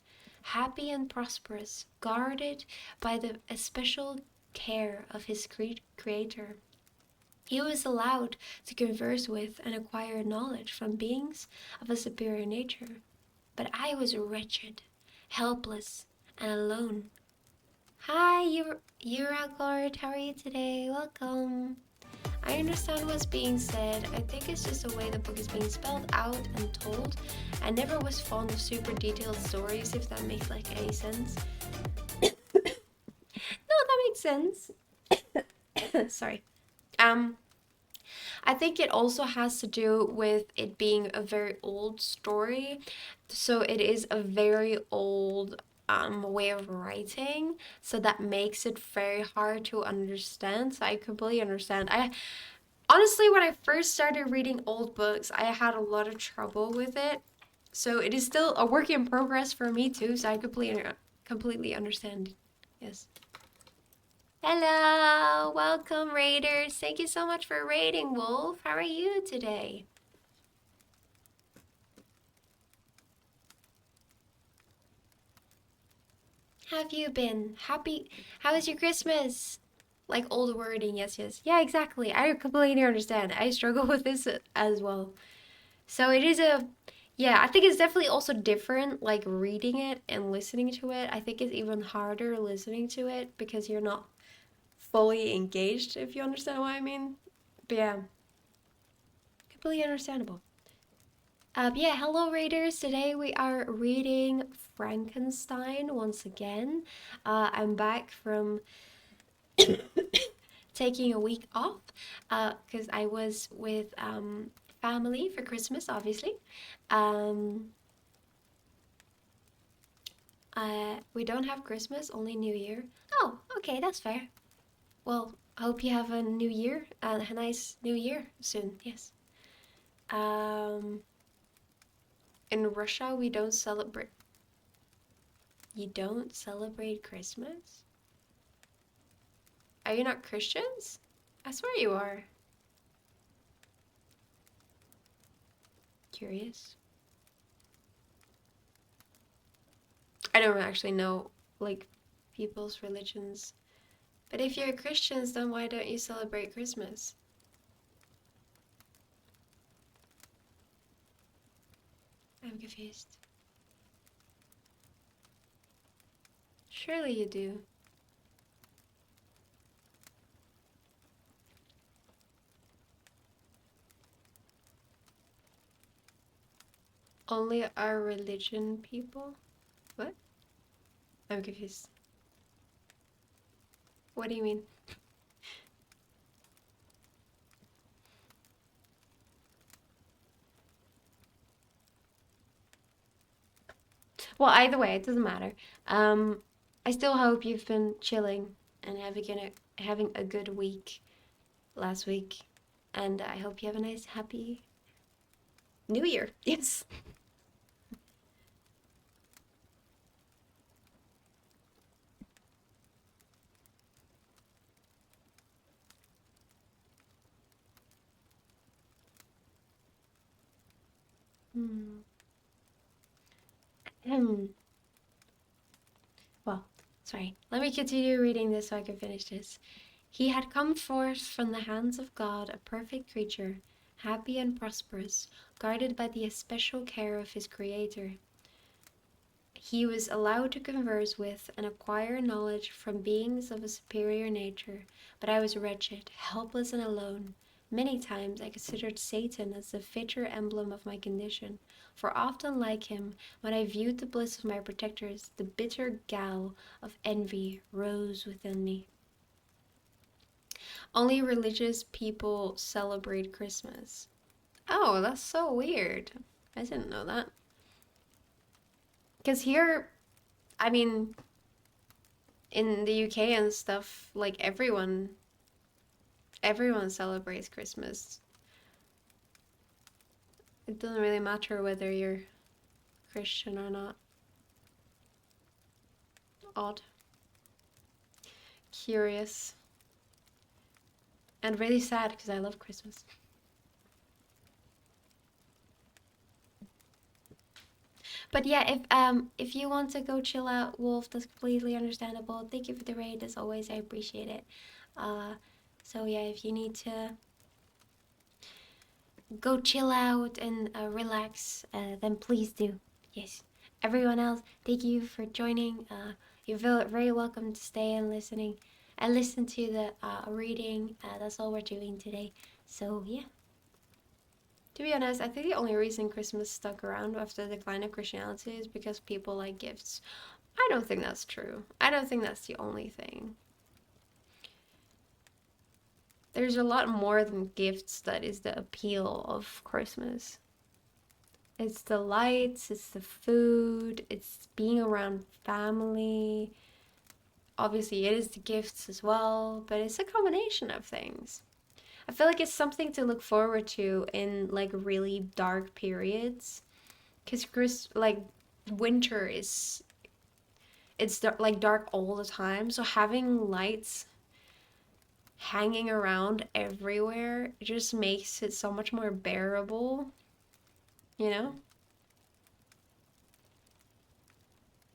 happy and prosperous, guarded by the especial care of his Creator. He was allowed to converse with and acquire knowledge from beings of a superior nature. But I was wretched, helpless, and alone. Hi, Euragard. How are you today? Welcome. I understand what's being said. I think it's just the way the book is being spelled out and told. I never was fond of super detailed stories, if that makes like any sense. No, that makes sense. Sorry. I think it also has to do with it being a very old story. So it is a very old way of writing. So that makes it very hard to understand. So I completely understand. I honestly, when I first started reading old books, I had a lot of trouble with it. So it is still a work in progress for me too. So I completely understand. Yes. Hello, welcome raiders. Thank you so much for raiding, Wolf. How are you today? Have you been happy? How was your Christmas? Like old wording, yes, yes. Yeah, exactly. I completely understand. I struggle with this as well. So it is a, yeah, I think it's definitely also different, like reading it and listening to it. I think it's even harder listening to it because you're not fully engaged, if you understand what I mean. But yeah, completely understandable. Yeah, hello Raiders. Today we are reading Frankenstein once again. I'm back from taking a week off because I was with family for Christmas, obviously. Um, we don't have Christmas, only New Year. Oh, okay, that's fair. Well, I hope you have a new year, a nice new year soon. Yes. Um, in Russia, we don't celebrate. You don't celebrate Christmas? Are you not Christians? I swear you are. Curious. I don't actually know, like, people's religions. But if you're Christians, then why don't you celebrate Christmas? I'm confused. Surely you do. Only our religion people? What? I'm confused. What do you mean? Well, either way, it doesn't matter. Um, I still hope you've been chilling and having a good week last week, and I hope you have a nice, happy New Year. Yes. Hmm. Well, sorry. Let me continue reading this so I can finish this. He had come forth from the hands of God a perfect creature, happy and prosperous, guarded by the especial care of his Creator. He was allowed to converse with and acquire knowledge from beings of a superior nature, but I was wretched, helpless, and alone. Many times I considered Satan as the fitter emblem of my condition, for often like him, when I viewed the bliss of my protectors, the bitter gall of envy rose within me. Only religious people celebrate Christmas. Oh, that's so weird. I didn't know that. Because here, I mean, in the UK and stuff, like everyone celebrates Christmas. It doesn't really matter whether you're Christian or not. Odd, curious, and really sad because I love Christmas. But yeah, if you want to go chill out, Wolf, that's completely understandable. Thank you for the raid as always. I appreciate it. Uh, so yeah, if you need to go chill out and relax, then please do. Yes. Everyone else, thank you for joining. You're very welcome to stay and listening and listen to the reading. That's all we're doing today. So yeah. To be honest, I think the only reason Christmas stuck around after the decline of Christianity is because people like gifts. I don't think that's true. I don't think that's the only thing. There's a lot more than gifts that is the appeal of Christmas. It's the lights, it's the food, it's being around family. Obviously, it is the gifts as well, but it's a combination of things. I feel like it's something to look forward to in like really dark periods, because like winter is like dark all the time. So having lights hanging around everywhere just makes it so much more bearable, you know?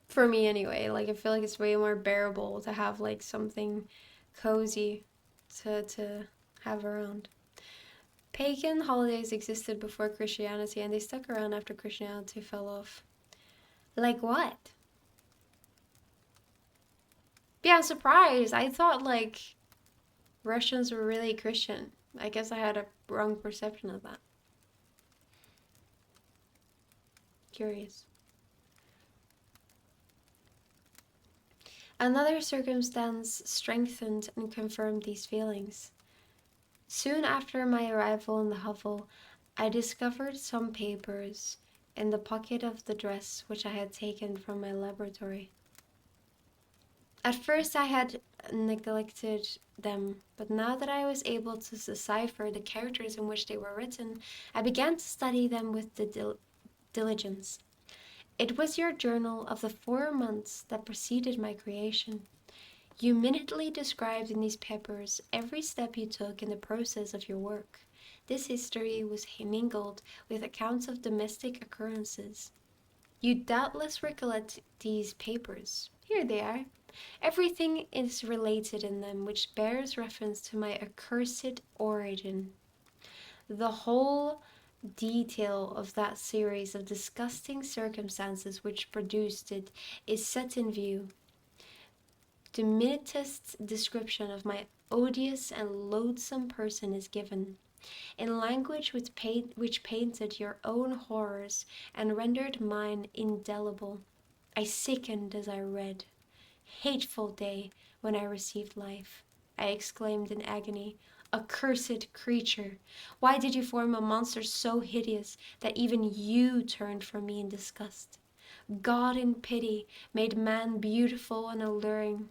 For me anyway, like I feel like it's way more bearable to have like something cozy to have around. Pagan holidays existed before Christianity and they stuck around after Christianity fell off. Like what? Yeah, I'm surprised. I thought like Russians were really Christian. I guess I had a wrong perception of that. Curious. Another circumstance strengthened and confirmed these feelings. Soon after my arrival in the hovel, I discovered some papers in the pocket of the dress which I had taken from my laboratory. At first, I had neglected them, but now that I was able to decipher the characters in which they were written, I began to study them with diligence. It was your journal of the 4 months that preceded my creation. You minutely described in these papers every step you took in the process of your work. This history was mingled with accounts of domestic occurrences. You doubtless recollect these papers. Here they are. Everything is related in them which bears reference to my accursed origin. The whole detail of that series of disgusting circumstances which produced it is set in view. The minutest description of my odious and loathsome person is given, in language which painted your own horrors and rendered mine indelible. I sickened as I read. Hateful day when I received life, I exclaimed in agony. Accursed creature! Why did you form a monster so hideous that even you turned from me in disgust? God in pity made man beautiful and alluring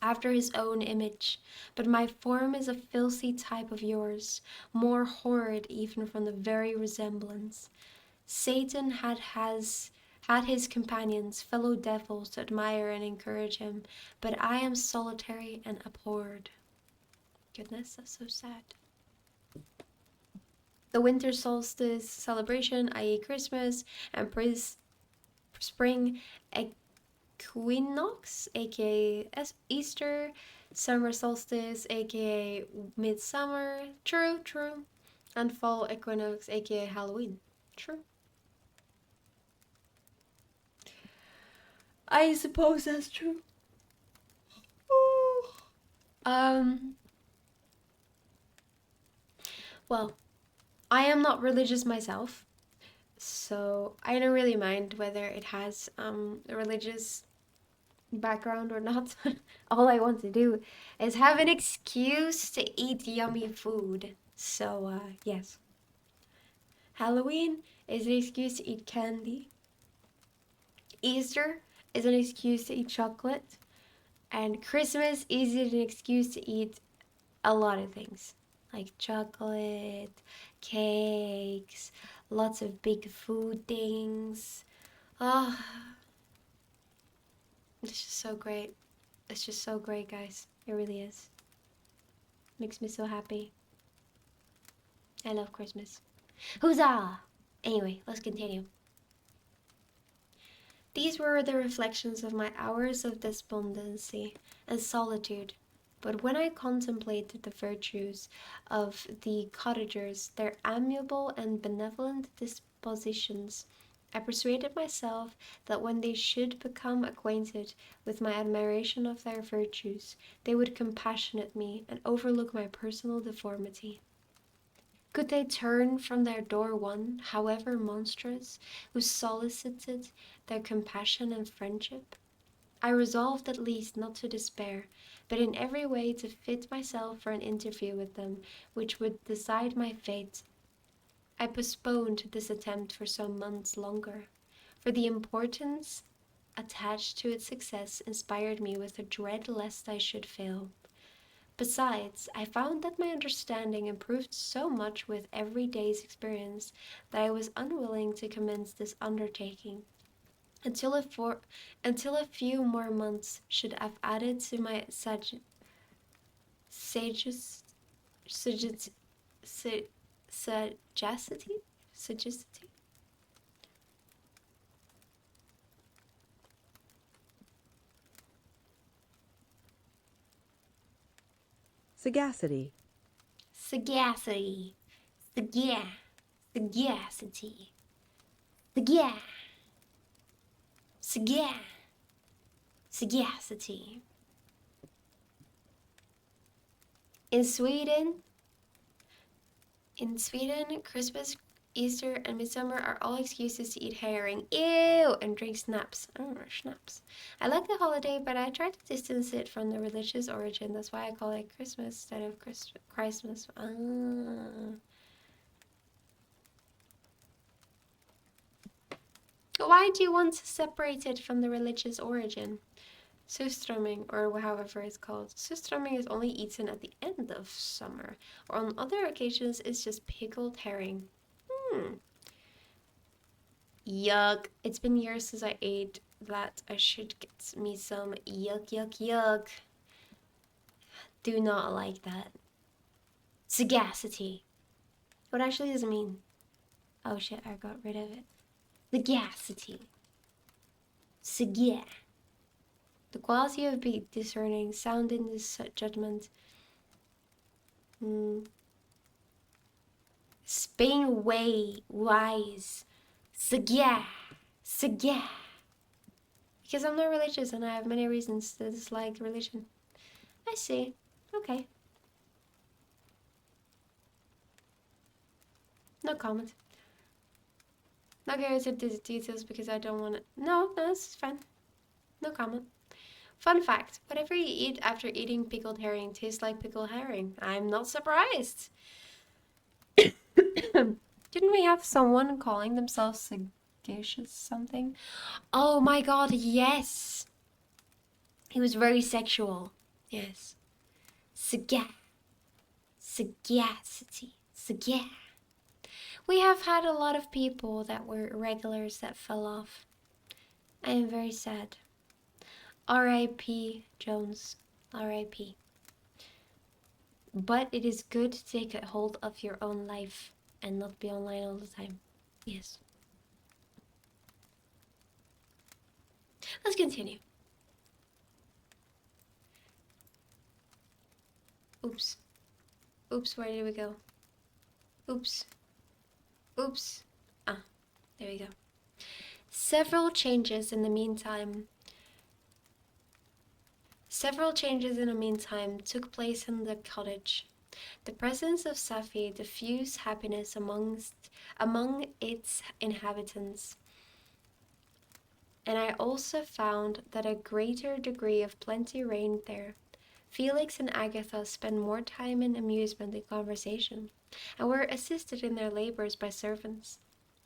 after his own image, but my form is a filthy type of yours, more horrid even from the very resemblance. Satan had his companions, fellow devils, to admire and encourage him, but I am solitary and abhorred. Goodness, that's so sad. The winter solstice celebration, i.e., Christmas, and spring equinox, aka Easter, summer solstice, aka midsummer, true, true, and fall equinox, aka Halloween, true. I suppose that's true. Um, well, I am not religious myself, so I don't really mind whether it has a religious background or not. All I want to do is have an excuse to eat yummy food. So, yes. Halloween is an excuse to eat candy. Easter is an excuse to eat chocolate. And Christmas is an excuse to eat a lot of things like chocolate, cakes, lots of big food things. Oh, it's just so great. It's just so great, guys. It really is. Makes me so happy. I love Christmas. Huzzah! Anyway, let's continue. These were the reflections of my hours of despondency and solitude. But when I contemplated the virtues of the cottagers, their amiable and benevolent dispositions, I persuaded myself that when they should become acquainted with my admiration of their virtues, they would compassionate me and overlook my personal deformity. Could they turn from their door one, however monstrous, who solicited their compassion and friendship? I resolved at least not to despair, but in every way to fit myself for an interview with them, which would decide my fate. I postponed this attempt for some months longer, for the importance attached to its success inspired me with a dread lest I should fail. Besides, I found that my understanding improved so much with every day's experience that I was unwilling to commence this undertaking until a few more months should have added to my Sages, sagacity, sagacity, sagacity. Sagacity. Sagacity. Saga. Sagacity. Saga. Saga. Sagacity. In Sweden, Christmas, Easter, and Midsummer are all excuses to eat herring. Ew! And drink schnapps. I don't know, schnapps. I like the holiday, but I try to distance it from the religious origin. That's why I call it Christmas instead of Christmas. Why do you want to separate it from the religious origin? Surströmming, or however it's called. Surströmming is only eaten at the end of summer, or on other occasions it's just pickled herring. Yuck. It's been years since I ate that. I should get me some. Yuck, yuck, yuck. Do not like that. Sagacity. What actually does it mean? Oh shit, I got rid of it. Sagacity. Saga. The quality of being discerning, sound in this judgment. Being wise. Saga. Saga. Because I'm not religious and I have many reasons to dislike religion. I see. Okay. No comment. Not going into the details because I don't want to. No, this is fine. No comment. Fun fact, whatever you eat after eating pickled herring tastes like pickled herring. I'm not surprised. Didn't we have someone calling themselves sagacious something? Oh my god, yes! He was very sexual. Yes. Sagacity. Saga. We have had a lot of people that were regulars that fell off. I am very sad. R.I.P. Jones. R.I.P. But it is good to take a hold of your own life and not be online all the time. Yes. Let's continue. Oops. Oops, where did we go? Oops. Oops. Ah, there we go. Several changes in the meantime took place in the cottage. The presence of Safi diffused happiness among its inhabitants. And I also found that a greater degree of plenty reigned there. Felix and Agatha spent more time in amusement and conversation, and were assisted in their labors by servants.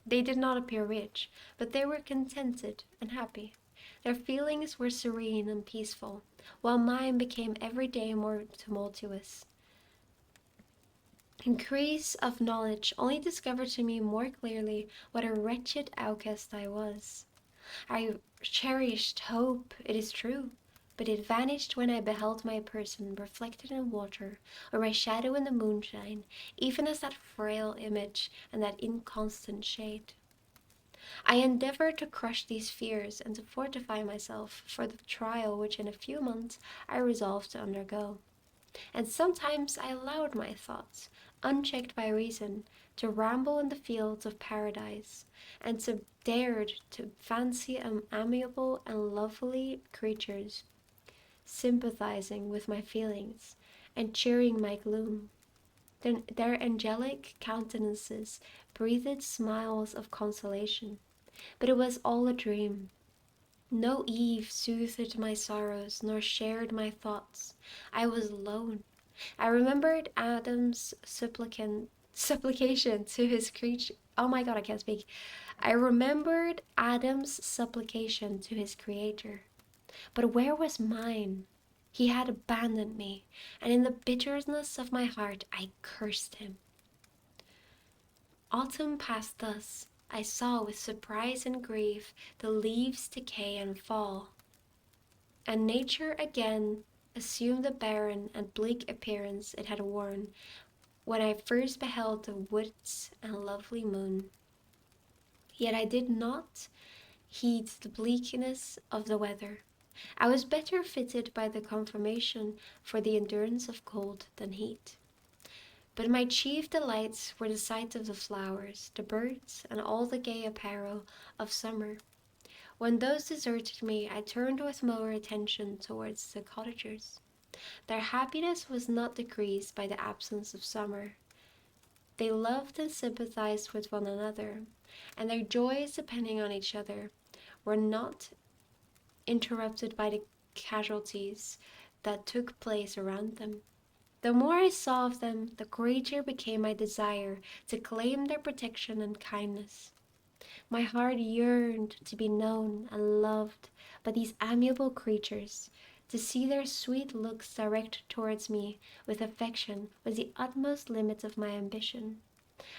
They did not appear rich, but they were contented and happy. Their feelings were serene and peaceful, while mine became every day more tumultuous. Increase of knowledge only discovered to me more clearly what a wretched outcast I was. I cherished hope, it is true, but it vanished when I beheld my person reflected in water, or my shadow in the moonshine, even as that frail image and that inconstant shade. I endeavored to crush these fears and to fortify myself for the trial which in a few months I resolved to undergo. And sometimes I allowed my thoughts, unchecked by reason, to ramble in the fields of paradise, and to dared to fancy amiable and lovely creatures, sympathizing with my feelings, and cheering my gloom. Then their angelic countenances breathed smiles of consolation, but it was all a dream. No Eve soothed my sorrows, nor shared my thoughts. I was alone. I remembered Adam's supplication to his creature. Oh my god, I can't speak. I remembered Adam's supplication to his creator. But where was mine? He had abandoned me, and in the bitterness of my heart I cursed him. Autumn passed thus. I saw with surprise and grief the leaves decay and fall, and nature again assumed the barren and bleak appearance it had worn when I first beheld the woods and lovely moon. Yet I did not heed the bleakness of the weather. I was better fitted by the conformation for the endurance of cold than heat. But my chief delights were the sight of the flowers, the birds, and all the gay apparel of summer. When those deserted me, I turned with more attention towards the cottagers. Their happiness was not decreased by the absence of summer. They loved and sympathized with one another, and their joys, depending on each other, were not interrupted by the casualties that took place around them. The more I saw of them, the greater became my desire to claim their protection and kindness. My heart yearned to be known and loved by these amiable creatures. To see their sweet looks directed towards me with affection was the utmost limit of my ambition.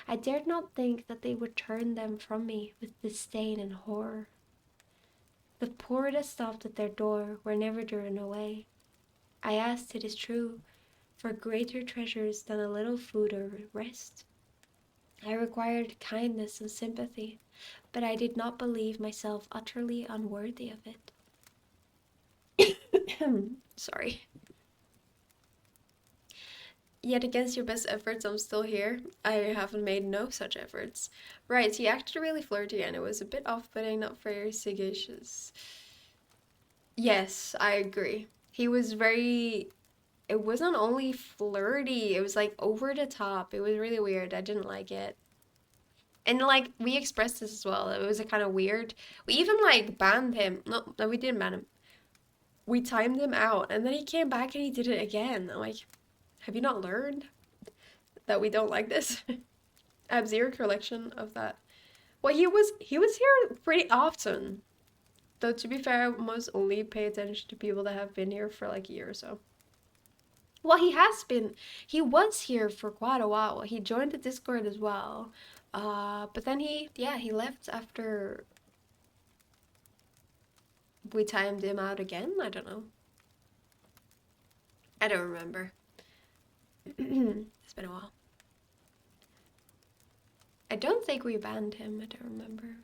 I dared not think that they would turn them from me with disdain and horror. The poor that stopped at their door were never driven away. I asked, it is true, for greater treasures than a little food or rest. I required kindness and sympathy, but I did not believe myself utterly unworthy of it. Sorry. Yet against your best efforts, I'm still here. I haven't made no such efforts. Right, he acted really flirty and it was a bit off-putting, not very sagacious. Yes, I agree. He was very. It wasn't only flirty, it was like over the top. It was really weird. I didn't like it. And like we expressed this as well. It was a kind of weird. We even like banned him. No, no, we didn't ban him. We timed him out, and then he came back and he did it again. I'm like, have you not learned that we don't like this? I have zero recollection of that. Well, he was here pretty often. Though to be fair, I must only pay attention to people that have been here for like a year or so. Well, he has been. He was here for quite a while. He joined the Discord as well. But then he left after we timed him out again. I don't know. I don't remember. It's been a while. I don't think we banned him. I don't remember.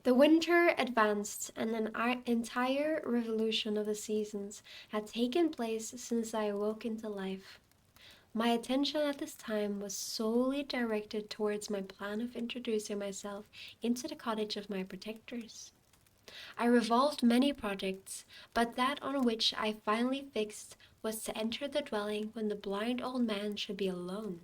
The winter advanced, and an entire revolution of the seasons had taken place since I awoke into life. My attention at this time was solely directed towards my plan of introducing myself into the cottage of my protectors. I revolved many projects, but that on which I finally fixed was to enter the dwelling when the blind old man should be alone.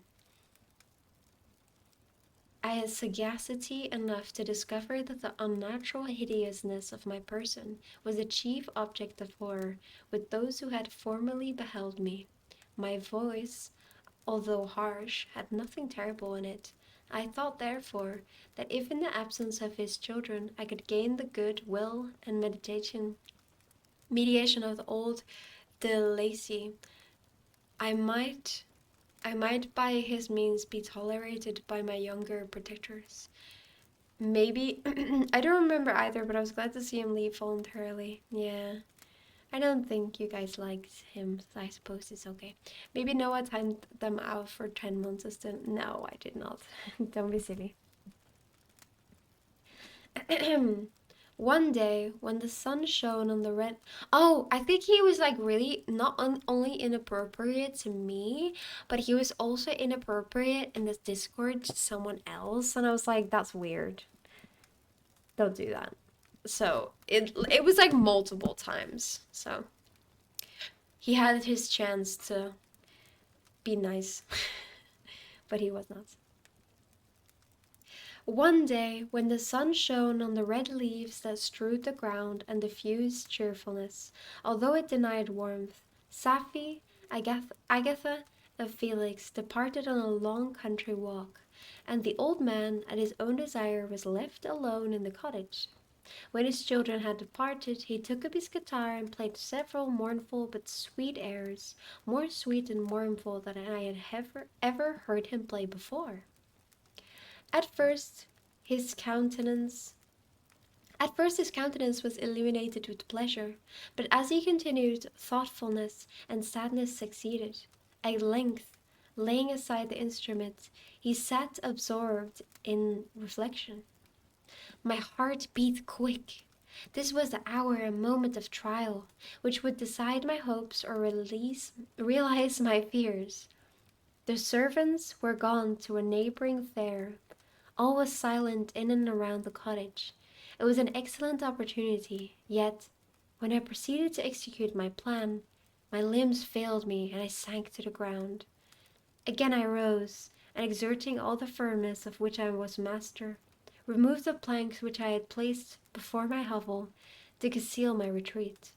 I had sagacity enough to discover that the unnatural hideousness of my person was the chief object of horror with those who had formerly beheld me. My voice, although harsh, had nothing terrible in it. I thought, therefore, that if in the absence of his children I could gain the good will and mediation of the old de Lacy, I might by his means be tolerated by my younger protectors. Maybe, I don't remember either, but I was glad to see him leave voluntarily. Yeah. I don't think you guys liked him, so I suppose it's okay. Maybe Noah timed them out for 10 months instead. No, I did not. Don't be silly. One day, when the sun shone on the red. Oh, I think he was like really not only inappropriate to me, but he was also inappropriate in this Discord to someone else. And I was like, that's weird. Don't do that. So it was like multiple times. So he had his chance to be nice, but he was not. One day, when the sun shone on the red leaves that strewed the ground and diffused cheerfulness, although it denied warmth, Sapphi, Agatha, and Felix departed on a long country walk, and the old man, at his own desire, was left alone in the cottage. When his children had departed, he took up his guitar and played several mournful but sweet airs, more sweet and mournful than I had ever heard him play before. At first, his countenance At first his countenance was illuminated with pleasure, but as he continued, thoughtfulness and sadness succeeded. At length, laying aside the instrument, he sat absorbed in reflection. My heart beat quick. This was the hour and moment of trial, which would decide my hopes or realize my fears. The servants were gone to a neighboring fair. All was silent in and around the cottage. It was an excellent opportunity, yet, when I proceeded to execute my plan, my limbs failed me and I sank to the ground. Again I rose, and exerting all the firmness of which I was master, removed the planks which I had placed before my hovel to conceal my retreat.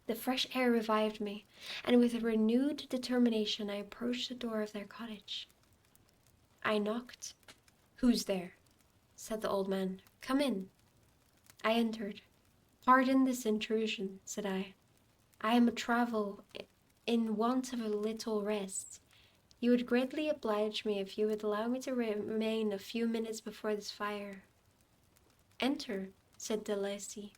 The fresh air revived me, and with a renewed determination I approached the door of their cottage. I knocked. "Who's there?" said the old man. "Come in." I entered. "Pardon this intrusion," said I. "I am a travel in want of a little rest. You would greatly oblige me if you would allow me to remain a few minutes before this fire." "Enter," said De Lacy.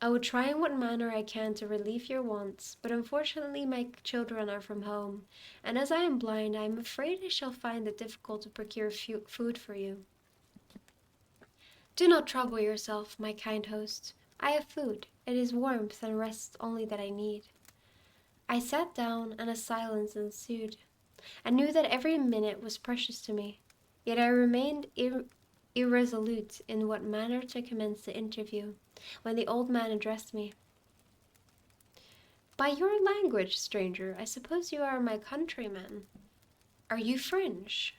"I will try in what manner I can to relieve your wants, but unfortunately my children are from home, and as I am blind, I am afraid I shall find it difficult to procure food for you." "Do not trouble yourself, my kind host. I have food. It is warmth and rest only that I need." I sat down, and a silence ensued. I knew that every minute was precious to me, yet I remained irresolute in what manner to commence the interview, when the old man addressed me. "By your language, stranger, I suppose you are my countryman. Are you French?"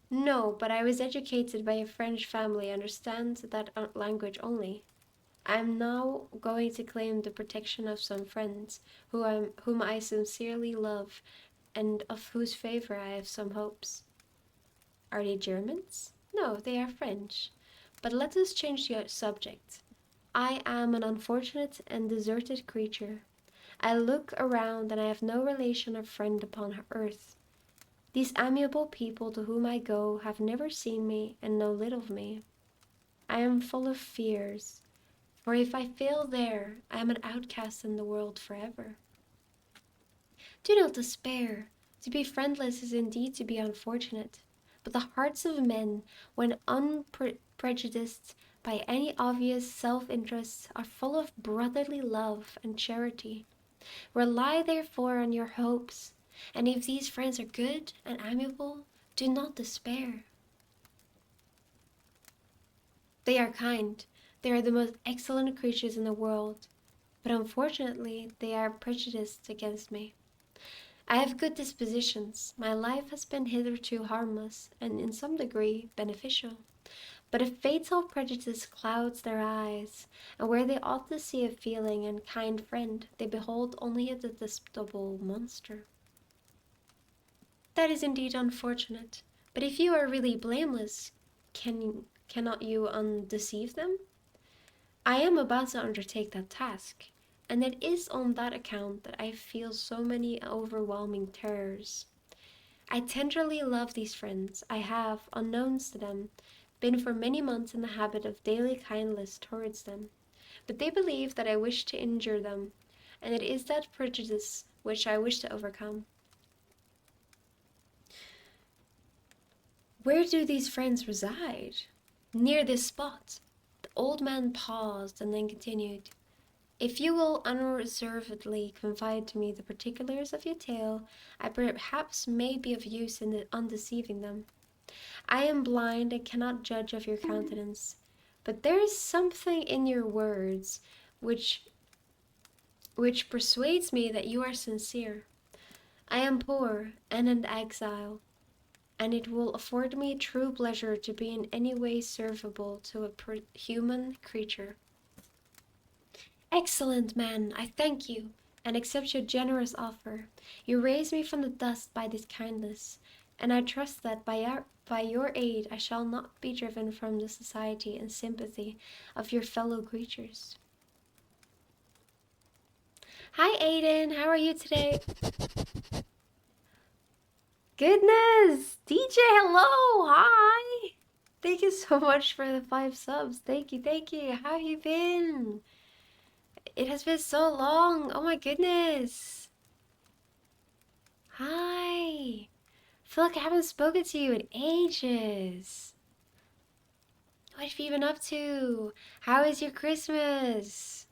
"No, but I was educated by a French family, understand that language only. I am now going to claim the protection of some friends whom I sincerely love and of whose favor I have some hopes." "Are they Germans?" "No, they are French. But let us change the subject. I am an unfortunate and deserted creature. I look around and I have no relation or friend upon earth. These amiable people to whom I go have never seen me and know little of me. I am full of fears, for if I fail there, I am an outcast in the world forever." "Do not despair. To be friendless is indeed to be unfortunate. But the hearts of men, when unprejudiced by any obvious self-interest, are full of brotherly love and charity. Rely therefore on your hopes, and if these friends are good and amiable, do not despair." "They are kind. They are the most excellent creatures in the world, but unfortunately they are prejudiced against me. I have good dispositions. My life has been hitherto harmless, and in some degree beneficial. But a fatal prejudice clouds their eyes, and where they ought to see a feeling and kind friend, they behold only a detestable monster." "That is indeed unfortunate. But if you are really blameless, cannot you undeceive them?" "I am about to undertake that task, and it is on that account that I feel so many overwhelming terrors. I tenderly love these friends. I have, unknowns to them, been for many months in the habit of daily kindness towards them, but they believe that I wish to injure them, and it is that prejudice which I wish to overcome." "Where do these friends reside?" "Near this spot." The old man paused and then continued. "If you will unreservedly confide to me the particulars of your tale, I perhaps may be of use in undeceiving them. I am blind and cannot judge of your countenance, but there is something in your words which persuades me that you are sincere. I am poor and an exile, and it will afford me true pleasure to be in any way serviceable to a human creature." "Excellent man, I thank you, and accept your generous offer. You raise me from the dust by this kindness, and I trust that by your aid I shall not be driven from the society and sympathy of your fellow creatures." "Hi Aiden, how are you today?" "Goodness! DJ, hello! Hi! Thank you so much for the 5 subs. Thank you, thank you. How have you been? It has been so long. Oh my goodness. Hi. I feel like I haven't spoken to you in ages. What have you been up to? How is your Christmas?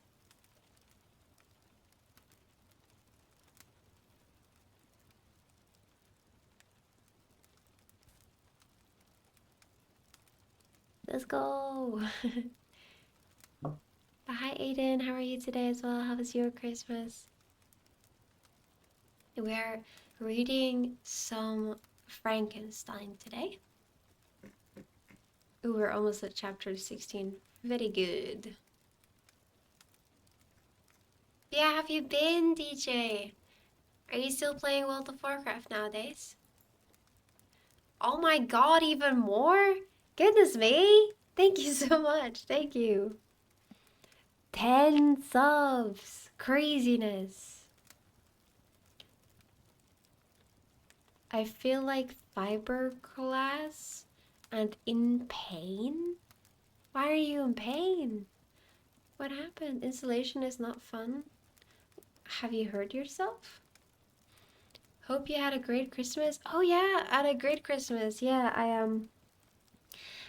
Let's go. Hi, Aiden. How are you today as well? How was your Christmas? We are reading some Frankenstein today. Ooh, we're almost at chapter 16. Very good. Yeah, have you been, DJ? Are you still playing World of Warcraft nowadays? Oh my god, even more? Goodness me! Thank you so much. Thank you. 10 subs. Craziness. I feel like fiberglass and in pain? Why are you in pain? What happened? Installation is not fun. Have you hurt yourself? Hope you had a great Christmas. Oh yeah, I had a great Christmas. Yeah,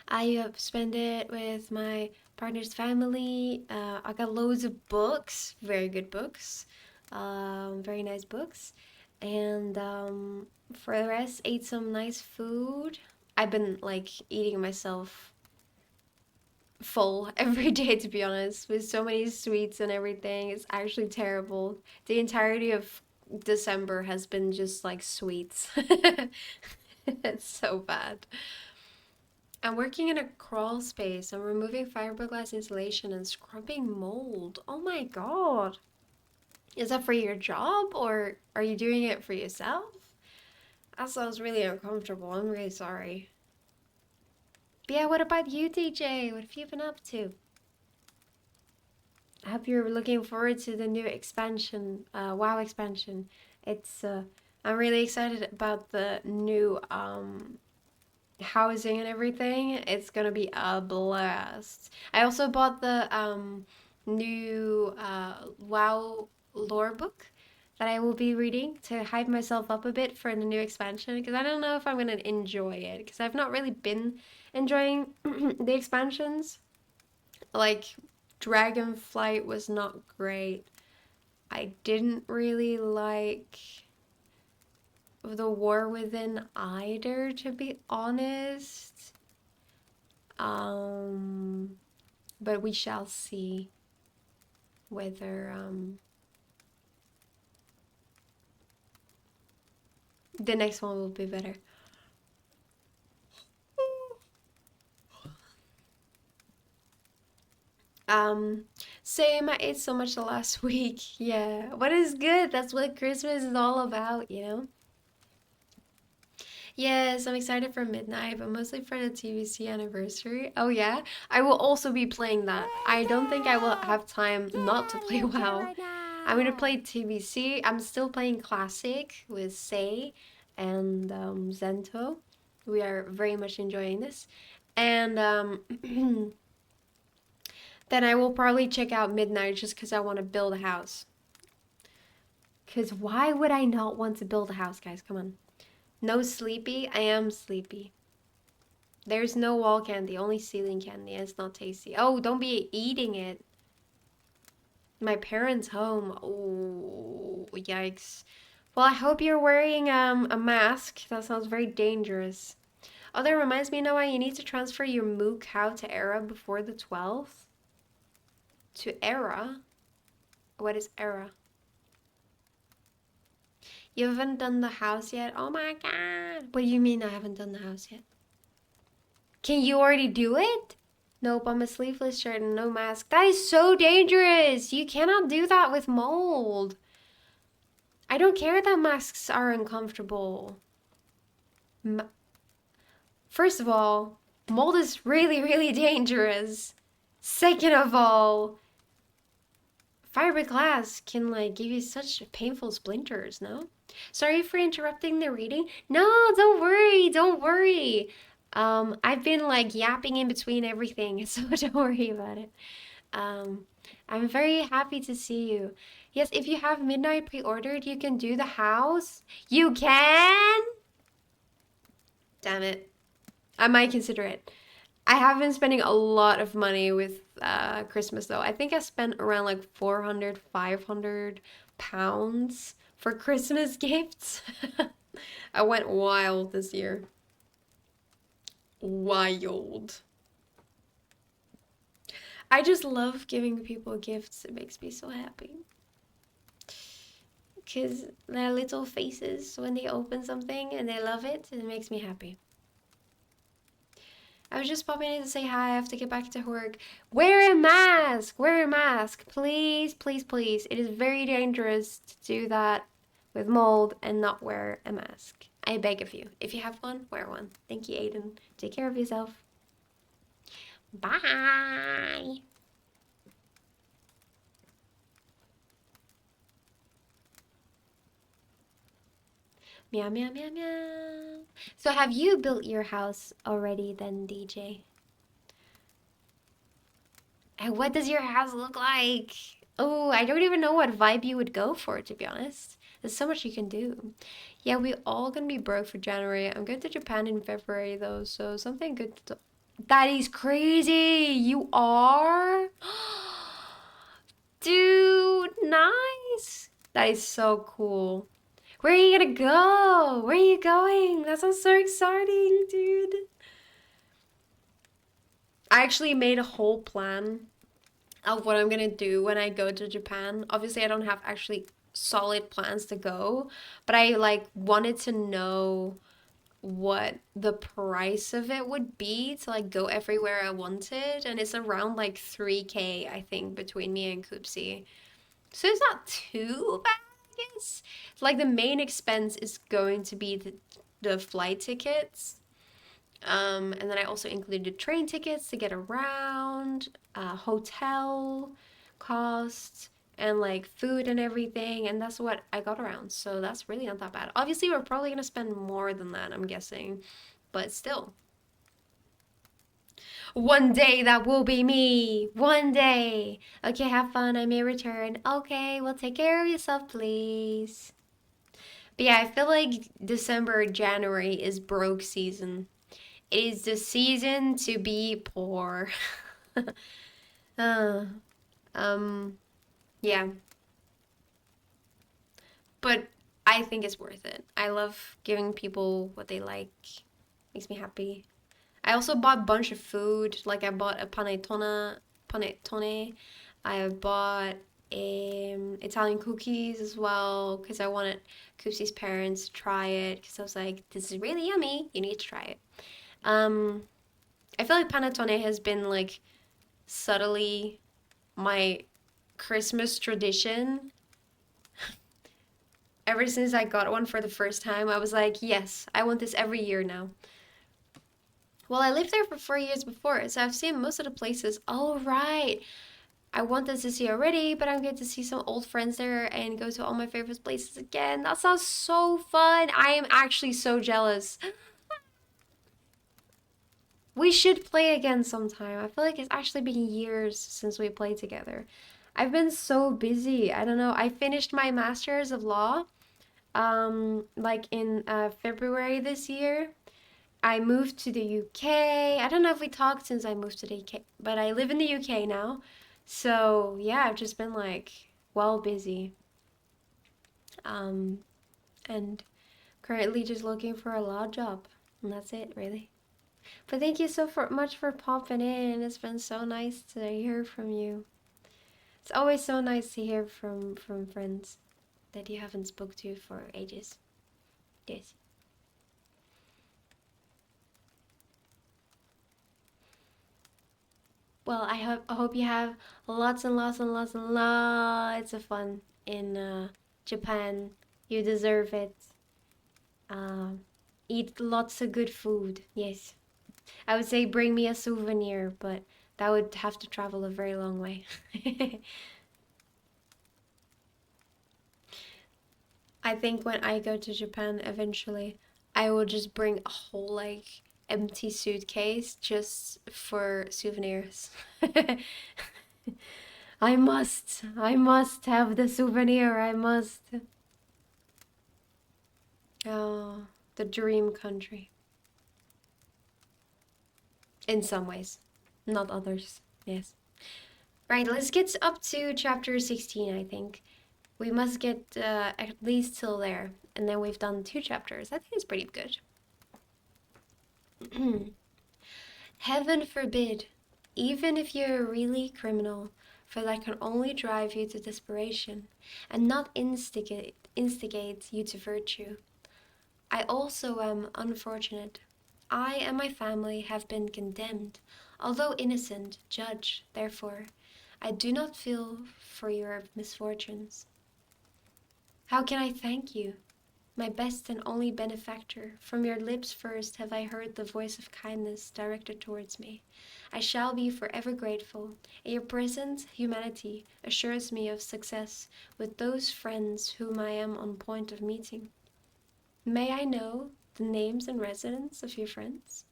I spent it with my partner's family. I got loads of books, very good books, very nice books, and for the rest, ate some nice food. I've been like eating myself full every day, to be honest, with so many sweets and everything. It's actually terrible. The entirety of December has been just like sweets. It's so bad. I'm working in a crawl space. I'm removing fiberglass insulation and scrubbing mold. Oh my god. Is that for your job or are you doing it for yourself? That sounds really uncomfortable. I'm really sorry. But yeah, what about you, DJ? What have you been up to? I hope you're looking forward to the new expansion, WoW expansion. I'm really excited about the new housing and everything. It's gonna be a blast. I also bought the new WoW lore book that I will be reading to hype myself up a bit for the new expansion because I don't know if I'm gonna enjoy it because I've not really been enjoying the expansions. Like Dragonflight was not great. I didn't really like the War Within either, to be honest. Um, but we shall see whether the next one will be better. Um, Same. I ate so much the last week. Yeah, what is good? That's what Christmas is all about, you know? Yes, I'm excited for Midnight, but mostly for the TVC anniversary. Oh yeah, I will also be playing that. I don't think I will have time not to play WoW. I'm gonna play TVC. I'm still playing Classic with Say and Zento. We are very much enjoying this. And then I will probably check out Midnight just because I want to build a house. Because why would I not want to build a house, guys? Come on. No sleepy? I am sleepy. There's no wall candy, only ceiling candy. It's not tasty. Oh, don't be eating it. My parents' home. Oh, yikes. Well, I hope you're wearing a mask. That sounds very dangerous. Oh, that reminds me, Noah, you need to transfer your moo cow to Era before the 12th. To Era? What is Era? You haven't done the house yet? Oh my god. What do you mean I haven't done the house yet? Can you already do it? Nope, I'm a sleeveless shirt and no mask. That is so dangerous. You cannot do that with mold. I don't care that masks are uncomfortable. First of all, mold is really, really dangerous. Second of all, fiberglass can like give you such painful splinters, no? Sorry for interrupting the reading. No, don't worry, don't worry. I've been like yapping in between everything, so don't worry about it. Um, I'm very happy to see you. Yes, if you have midnight pre-ordered, you can do the house. You can? Damn it. I might consider it. I have been spending a lot of money with Christmas though. I think I spent around like 400, 500 pounds for Christmas gifts. I went wild this year. Wild. I just love giving people gifts. It makes me so happy. Because their little faces when they open something and they love it, it makes me happy. I was just popping in to say hi. I have to get back to work. Wear a mask! Wear a mask! Please, please, please. It is very dangerous to do that with mold and not wear a mask. I beg of you. If you have one, wear one. Thank you, Aiden. Take care of yourself. Bye! Meow, meow, meow, meow. So have you built your house already then, DJ? And what does your house look like? Oh, I don't even know what vibe you would go for, to be honest. There's so much you can do. Yeah, we all gonna be broke for January. I'm going to Japan in February though, so something good to... That is crazy! You are? Dude, nice! That is so cool. Where are you gonna go? Where are you going? That sounds so exciting, dude. I actually made a whole plan of what I'm gonna do when I go to Japan. Obviously, I don't have actually solid plans to go, but I like wanted to know what the price of it would be to like go everywhere I wanted, and it's around like 3K I think between me and Koopsie. So it's not too bad, I guess. Like the main expense is going to be the flight tickets. And then I also included train tickets to get around, hotel costs, and like food and everything. And that's what I got around. So that's really not that bad. Obviously, we're probably going to spend more than that, I'm guessing. But still. One day that will be me. One day. Okay, have fun. I may return. Okay, well, take care of yourself, please. But yeah, I feel like December, January is broke season. It is the season to be poor. uh, um, yeah, but I think it's worth it. I love giving people what they like. Makes me happy. I also bought a bunch of food. Like I bought a panettone. I bought Italian cookies as well because I wanted Koopsie's parents to try it because I was like, this is really yummy. You need to try it. Um, I feel like panettone has been like subtly my Christmas tradition. Ever since I got one for the first time, I was like, yes, I want this every year now. Well, I lived there for 4 years before, so I've seen most of the places. All right. I want this to see already, but I'm going to see some old friends there and go to all my favorite places again. That sounds so fun. I am actually so jealous. We should play again sometime. I feel like it's actually been years since we played together. I've been so busy. I don't know. I finished my master's of law like in February this year. I moved to the UK. I don't know if we talked since I moved to the UK, but I live in the UK now. So, yeah, I've just been like well busy. Um and currently just looking for a law job. And that's it, really. But thank you much for popping in. It's been so nice to hear from you. It's always so nice to hear from friends that you haven't spoke to for ages. Yes. Well, I hope you have lots and lots and lots and lots of fun in Japan. You deserve it. Um, Eat lots of good food. Yes. I would say bring me a souvenir, but that would have to travel a very long way. I think when I go to Japan eventually, I will just bring a whole like empty suitcase just for souvenirs. I must have the souvenir. I must. Oh, the dream country. In some ways, not others. Yes. Right, let's get up to chapter 16, I think. We must get at least till there, and then we've done 2 chapters. I think it's pretty good. Heaven forbid, even if you're a really criminal, for that can only drive you to desperation and not instigate you to virtue. I also am unfortunate. I and my family have been condemned, although innocent, judge, therefore. I do not feel for your misfortunes. How can I thank you, my best and only benefactor? From your lips first have I heard the voice of kindness directed towards me. I shall be forever grateful, and your present humanity assures me of success with those friends whom I am on point of meeting. May I know the names and residence of your friends?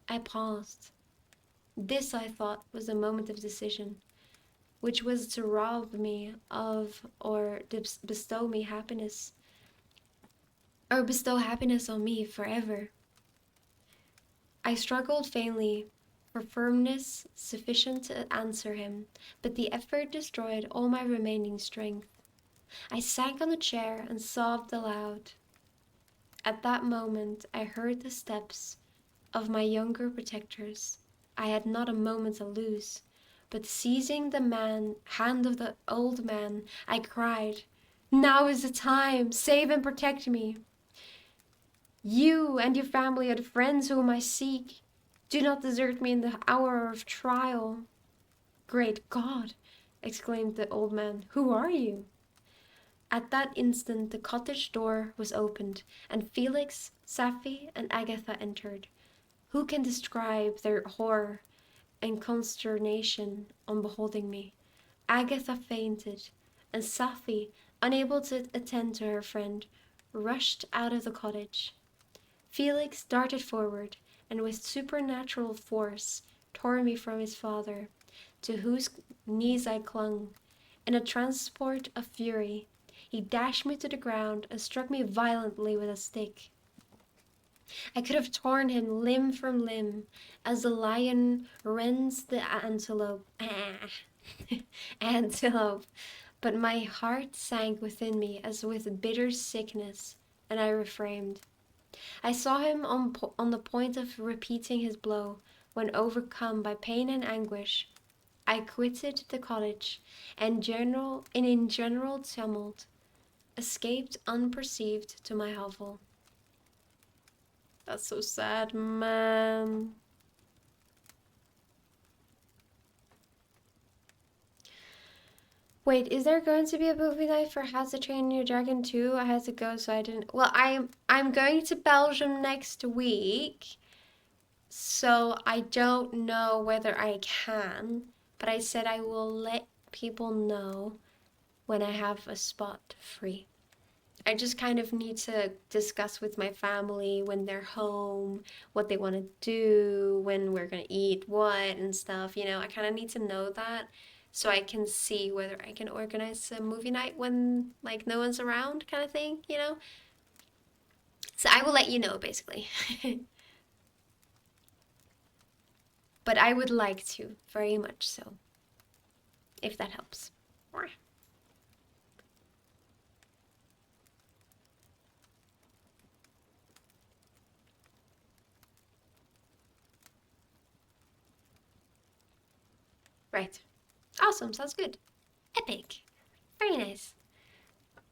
I paused. This, I thought, was a moment of decision, which was to rob me of or bestow me happiness, or bestow happiness on me forever. I struggled vainly for firmness sufficient to answer him, but the effort destroyed all my remaining strength. I sank on a chair and sobbed aloud. At that moment I heard the steps of my younger protectors. I had not a moment to lose, but seizing the hand of the old man, I cried, "Now is the time! Save and protect me! You and your family are the friends whom I seek. Do not desert me in the hour of trial." "Great God!" exclaimed the old man. "Who are you?" At that instant the cottage door was opened, and Felix, Safie, and Agatha entered. Who can describe their horror and consternation on beholding me? Agatha fainted, and Safie, unable to attend to her friend, rushed out of the cottage. Felix darted forward, and with supernatural force tore me from his father, to whose knees I clung. In a transport of fury, he dashed me to the ground and struck me violently with a stick. I could have torn him limb from limb, as the lion rends the antelope. Antelope. But my heart sank within me as with bitter sickness, and I refrained. I saw him on the point of repeating his blow, when overcome by pain and anguish, I quitted the cottage, and in general tumult, escaped unperceived to my hovel. That's so sad, man. Wait, is there going to be a movie night for How to Train Your Dragon 2? I had to go, so I didn't. Well, I'm going to Belgium next week, so I don't know whether I can, but I said I will let people know when I have a spot free. I just kind of need to discuss with my family when they're home, what they want to do, when we're going to eat what and stuff. You know, I kind of need to know that so I can see whether I can organize a movie night when, like, no one's around, kind of thing, you know? So I will let you know, basically. But I would like to, very much so, if that helps. Right. Awesome. Sounds good. Epic. Very nice.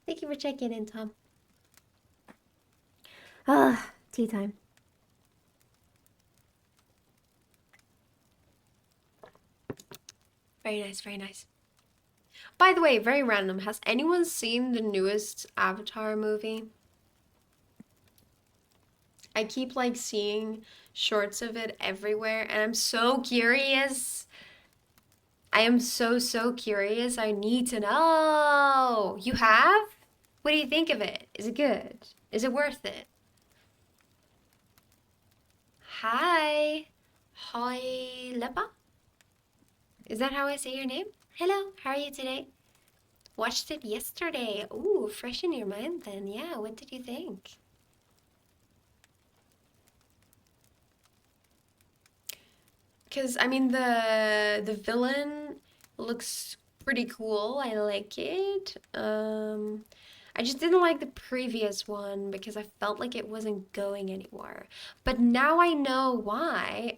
Thank you for checking in, Tom. Ah, tea time. Very nice, very nice. By the way, very random. Has anyone seen the newest Avatar movie? I keep like seeing shorts of it everywhere, and I'm so curious. I am so curious. I need to know. You have? What do you think of it? Is it good? Is it worth it? Hi. Hi, Lepa. Is that how I say your name? Hello, how are you today? Watched it yesterday. Ooh, fresh in your mind then. Yeah, what did you think? Because I mean the villain looks pretty cool. I like it. I just didn't like the previous one because I felt like it wasn't going anywhere. But now I know why.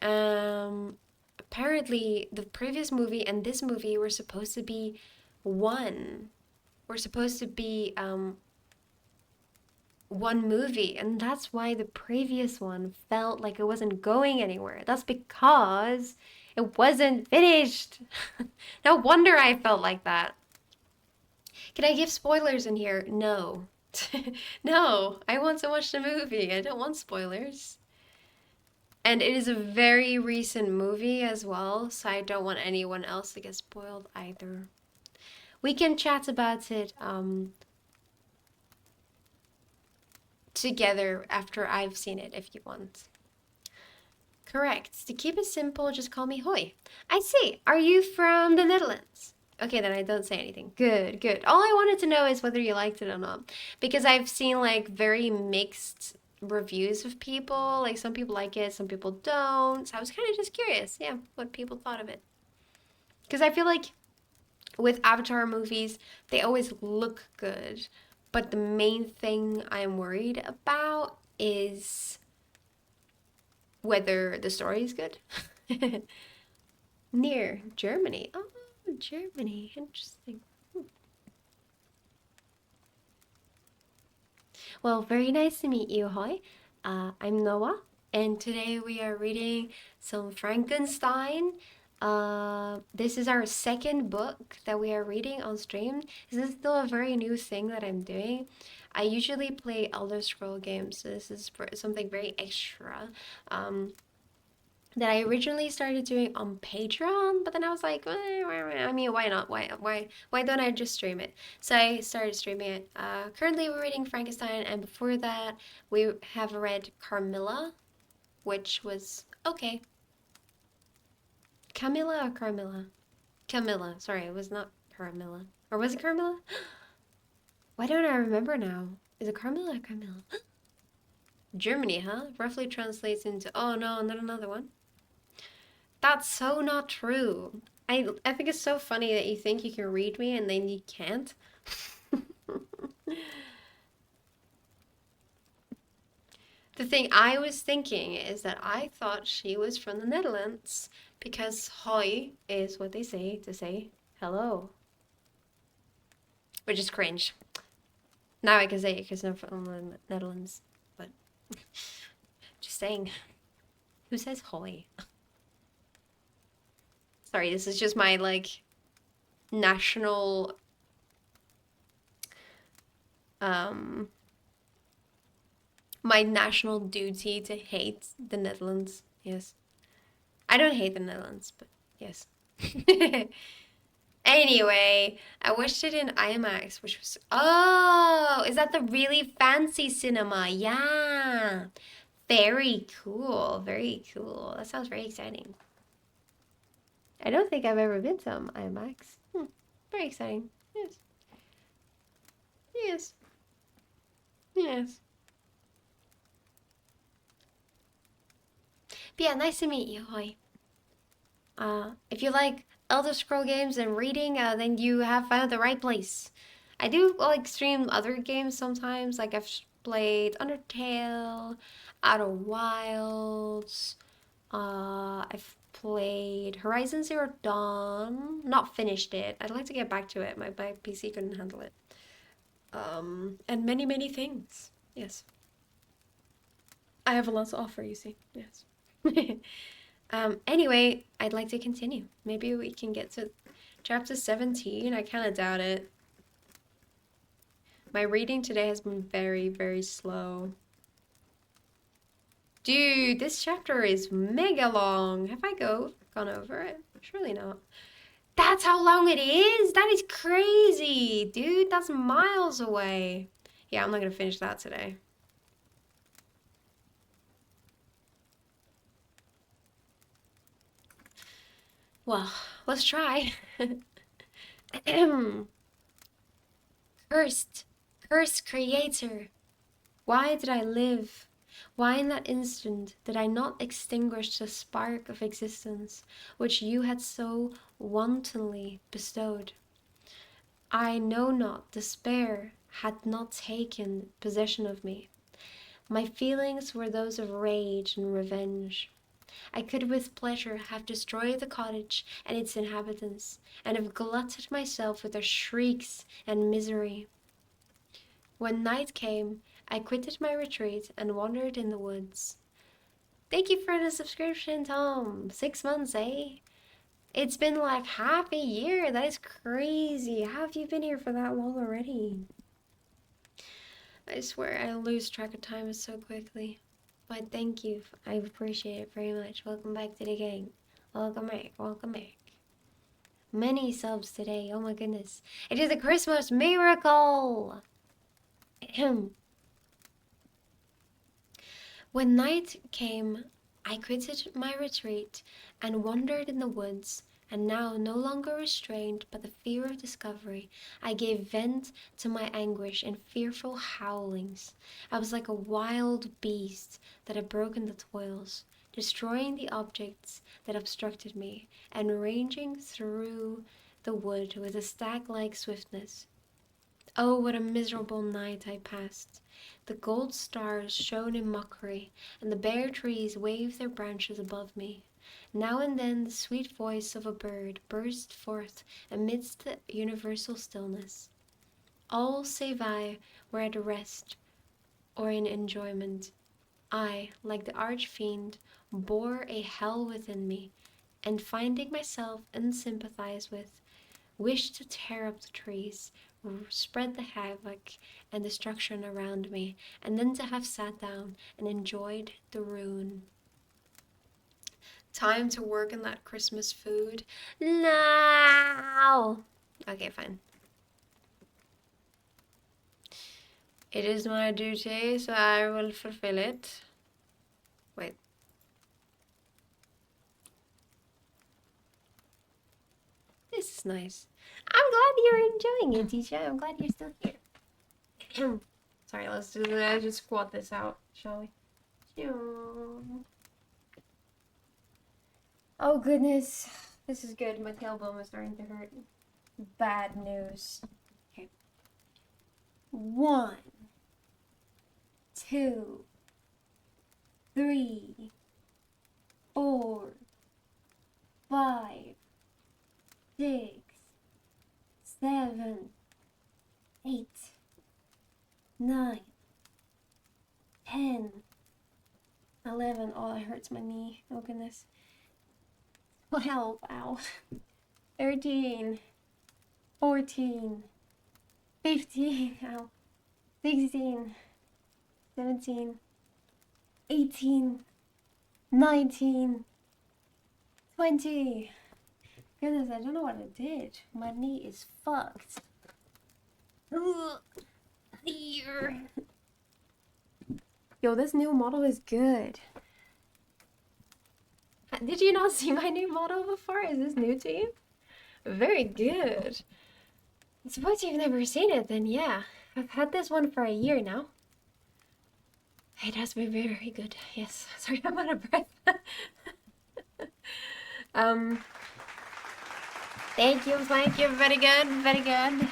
Um apparently the previous movie and this movie were supposed to be one. We're supposed to be one movie, and that's why the previous one felt like it wasn't going anywhere. That's because it wasn't finished. No wonder I felt like that. Can I give spoilers in here? No. No, I want to watch the movie. I don't want spoilers. And it is a very recent movie as well, so I don't want anyone else to get spoiled either. We can chat about it together after I've seen it if you want. Correct. To keep it simple, just call me Hoy. I see. Are you from the Netherlands? Okay, then I don't say anything. Good, good. All I wanted to know is whether you liked it or not. Because I've seen like very mixed reviews of people. Like some people like it, some people don't. So I was kind of just curious, yeah, what people thought of it. Because I feel like with Avatar movies, they always look good. But the main thing I'm worried about is whether the story is good. Near Germany. Oh, Germany. Interesting. Well, very nice to meet you, Hoy. I'm Noah, and today we are reading some Frankenstein. This is our second book that we are reading on stream. This is still a very new thing that I'm doing. I usually play Elder Scroll games, so this is something very extra. That I originally started doing on Patreon, but then I was like, I mean, why not? Why don't I just stream it? So I started streaming it. Currently, we're reading Frankenstein, and before that, we have read Carmilla, which was okay. Camilla or Carmilla? Camilla. Sorry, it was not Carmilla. Or was it Carmilla? Why don't I remember now? Is it Carmilla or Camilla? Germany, huh? Roughly translates into, oh no, not another one. That's so not true. I think it's so funny that you think you can read me and then you can't. The thing I was thinking is that I thought she was from the Netherlands because hoi is what they say to say hello, which is cringe. Now I can say it because I'm from the Netherlands, but just saying, who says hoi? Sorry, this is just my like national um my national duty to hate the Netherlands. Yes. I don't hate the Netherlands, but yes. Anyway, I watched it in IMAX, which was. Oh, is that the really fancy cinema? Yeah. Very cool. Very cool. That sounds very exciting. I don't think I've ever been to IMAX. Very exciting. Yes. Yes. Yes. But yeah, nice to meet you. Hoi. If you like Elder Scroll games and reading, then you have found the right place. I do like stream other games sometimes, like I've played Undertale, Outer Wilds. I've played Horizon Zero Dawn. Not finished it. I'd like to get back to it. My PC couldn't handle it. And many many things. Yes, I have a lot to offer. You see. Yes. Anyway, I'd like to continue. Maybe we can get to chapter 17. I kind of doubt it. My reading today has been very, very slow. Dude, this chapter is mega long. Have I gone over it? Surely not. That's how long it is? That is crazy, dude. That's miles away. Yeah, I'm not gonna finish that today. Well, let's try. Cursed, cursed creator, why did I live? Why in that instant did I not extinguish the spark of existence which you had so wantonly bestowed? I know not, despair had not taken possession of me. My feelings were those of rage and revenge. I could with pleasure have destroyed the cottage and its inhabitants, and have glutted myself with their shrieks and misery. When night came, I quitted my retreat and wandered in the woods. Thank you for the subscription, Tom. 6 months, eh? It's been like half a year. That is crazy. How have you been here for that long already? I swear I lose track of time so quickly. But thank you. I appreciate it very much. Welcome back to the gang. Welcome back. Welcome back. Many subs today. Oh my goodness. It is a Christmas miracle. When night came, I quitted my retreat and wandered in the woods, and now no longer restrained by the fear of discovery, I gave vent to my anguish in fearful howlings. I was like a wild beast that had broken the toils, destroying the objects that obstructed me, and ranging through the wood with a stag-like swiftness. Oh, what a miserable night I passed! The gold stars shone in mockery, and the bare trees waved their branches above me. Now and then the sweet voice of a bird burst forth amidst the universal stillness. All save I were at rest or in enjoyment. I, like the arch-fiend, bore a hell within me, and finding myself unsympathized with, wished to tear up the trees, spread the havoc and destruction around me, and then to have sat down and enjoyed the ruin. Time to work on that Christmas food now. Okay, fine. It is my duty, so I will fulfill it. Wait. This is nice. I'm glad you're enjoying it, teacher. I'm glad you're still here. Sorry, let's just squat this out, shall we? Oh goodness, this is good. My tailbone is starting to hurt. Bad news. Okay. 1, 2, 3, 4, 5, 6, 7, 8, 9, 10, 11. Oh, it hurts my knee. Oh goodness. 12. Ow. 13, 14, 15. Ow. 16, 17, 18, 19, 20. Goodness, I don't know what I did. My knee is fucked. Here. Yo, this new model is good. Did you not see my new model before? Is this new to you? Very good. I suppose you've never seen it, then yeah. I've had this one for a year now. It has been very good. Yes. Sorry, I'm out of breath. Thank you. Very good, very good.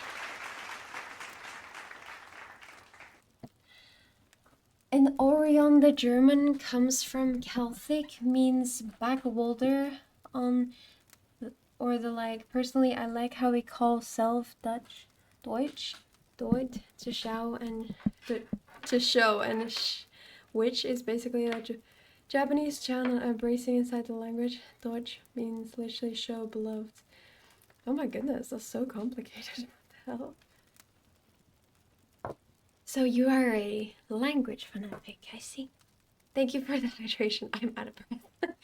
And Orion, the German, comes from Celtic, means backwater on, or the like. Personally, I like how we call self Deutsch, to show and which is basically a Japanese channel embracing inside the language. Deutsch means literally show beloved. Oh my goodness, that's so complicated. What the hell? So you are a language fanatic, I see. Thank you for the hydration. I'm out of breath.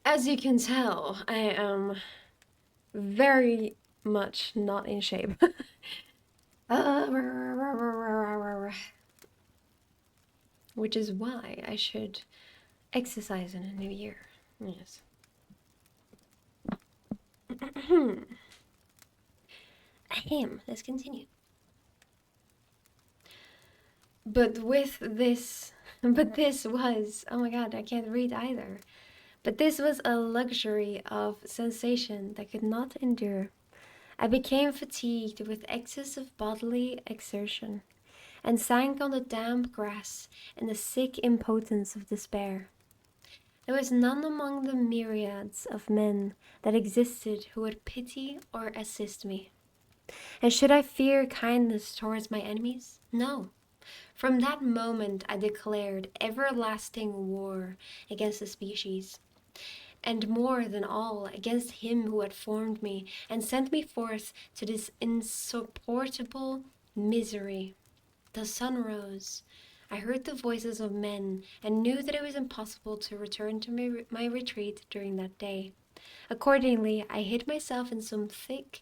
As you can tell, I am very much not in shape. which is why I should exercise in a new year. Yes. Ahem, let's continue. But with this, but this was, oh my god, I can't read either. But this was a luxury of sensation that could not endure. I became fatigued with excess of bodily exertion, and sank on the damp grass in the sick impotence of despair. There was none among the myriads of men that existed who would pity or assist me. And should I fear kindness towards my enemies? No. From that moment I declared everlasting war against the species, and more than all against him who had formed me and sent me forth to this insupportable misery. The sun rose. I heard the voices of men and knew that it was impossible to return to my retreat during that day. Accordingly, I hid myself in some thick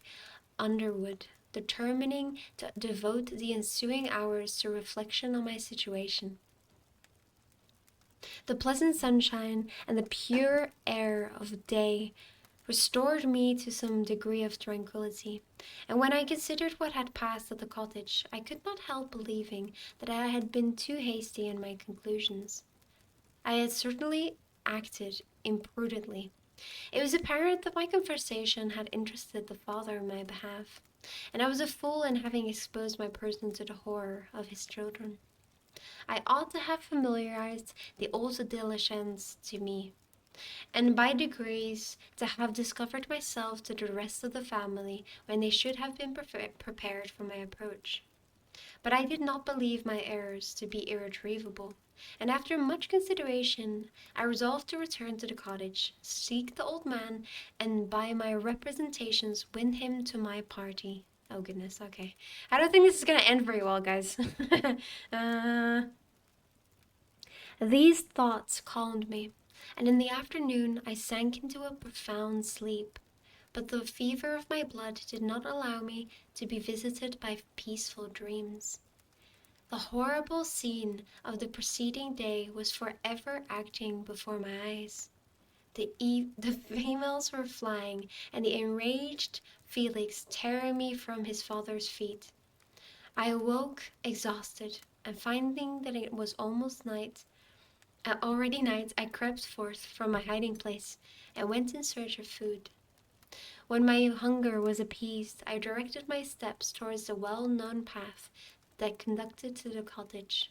underwood, determining to devote the ensuing hours to reflection on my situation. The pleasant sunshine and the pure air of day restored me to some degree of tranquillity, and when I considered what had passed at the cottage, I could not help believing that I had been too hasty in my conclusions. I had certainly acted imprudently. It was apparent that my conversation had interested the father on my behalf, and I was a fool in having exposed my person to the horror of his children. I ought to have familiarized the old diligence to me, and by degrees to have discovered myself to the rest of the family when they should have been prepared for my approach. But I did not believe my errors to be irretrievable, and after much consideration I resolved to return to the cottage, seek the old man, and by my representations win him to my party. Oh goodness, okay. I don't think this is gonna end very well, guys. uh, these thoughts calmed me, and in the afternoon I sank into a profound sleep. But the fever of my blood did not allow me to be visited by peaceful dreams. The horrible scene of the preceding day was forever acting before my eyes. The females were flying, and the enraged Felix tearing me from his father's feet. I awoke exhausted, and finding that it was already night, I crept forth from my hiding place and went in search of food. When my hunger was appeased, I directed my steps towards the well-known path that conducted to the cottage.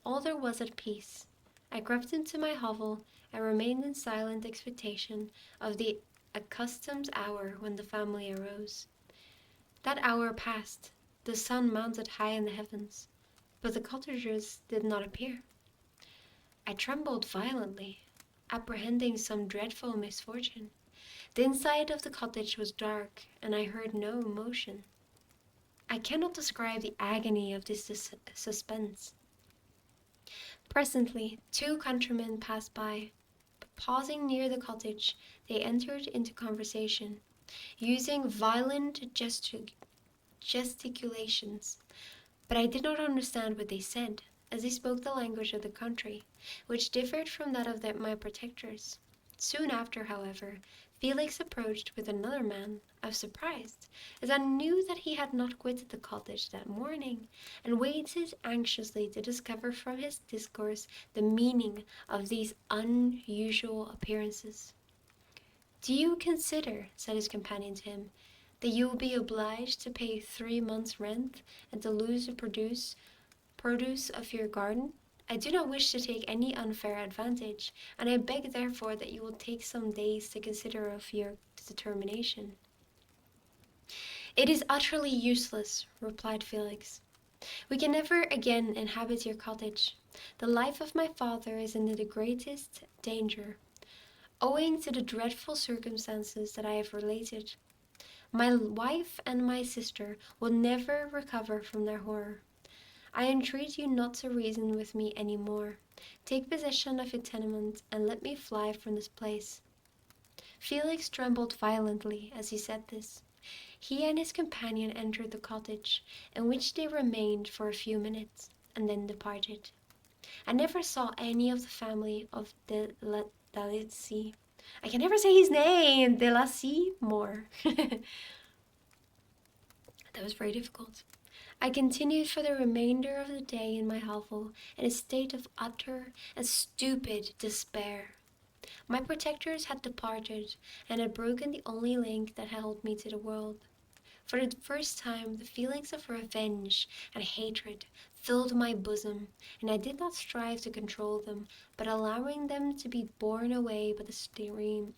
All there was at peace. I crept into my hovel and remained in silent expectation of the accustomed hour when the family arose. That hour passed. The sun mounted high in the heavens, but the cottagers did not appear. I trembled violently, apprehending some dreadful misfortune. The inside of the cottage was dark, and I heard no motion. I cannot describe the agony of this suspense. Presently, two countrymen passed by, but pausing near the cottage, they entered into conversation, using violent gesticulations, but I did not understand what they said, as they spoke the language of the country, which differed from that of my protectors. Soon after, however, Felix approached with another man. I was surprised, as I knew that he had not quitted the cottage that morning, and waited anxiously to discover from his discourse the meaning of these unusual appearances. "Do you consider," said his companion to him, "that you will be obliged to pay 3 months' rent, and to lose the produce of your garden? I do not wish to take any unfair advantage, and I beg therefore that you will take some days to consider of your determination." "It is utterly useless," replied Felix. "We can never again inhabit your cottage. The life of my father is in the greatest danger, owing to the dreadful circumstances that I have related. My wife and my sister will never recover from their horror. I entreat you not to reason with me any more. Take possession of your tenement, and let me fly from this place." Felix trembled violently as he said this. He and his companion entered the cottage, in which they remained for a few minutes, and then departed. I never saw any of the family of Delacy. I can never say his name, Delacy more. That was very difficult. I continued for the remainder of the day in my hovel in a state of utter and stupid despair. My protectors had departed and had broken the only link that held me to the world. For the first time, the feelings of revenge and hatred filled my bosom, and I did not strive to control them, but allowing them to be borne away by the stream.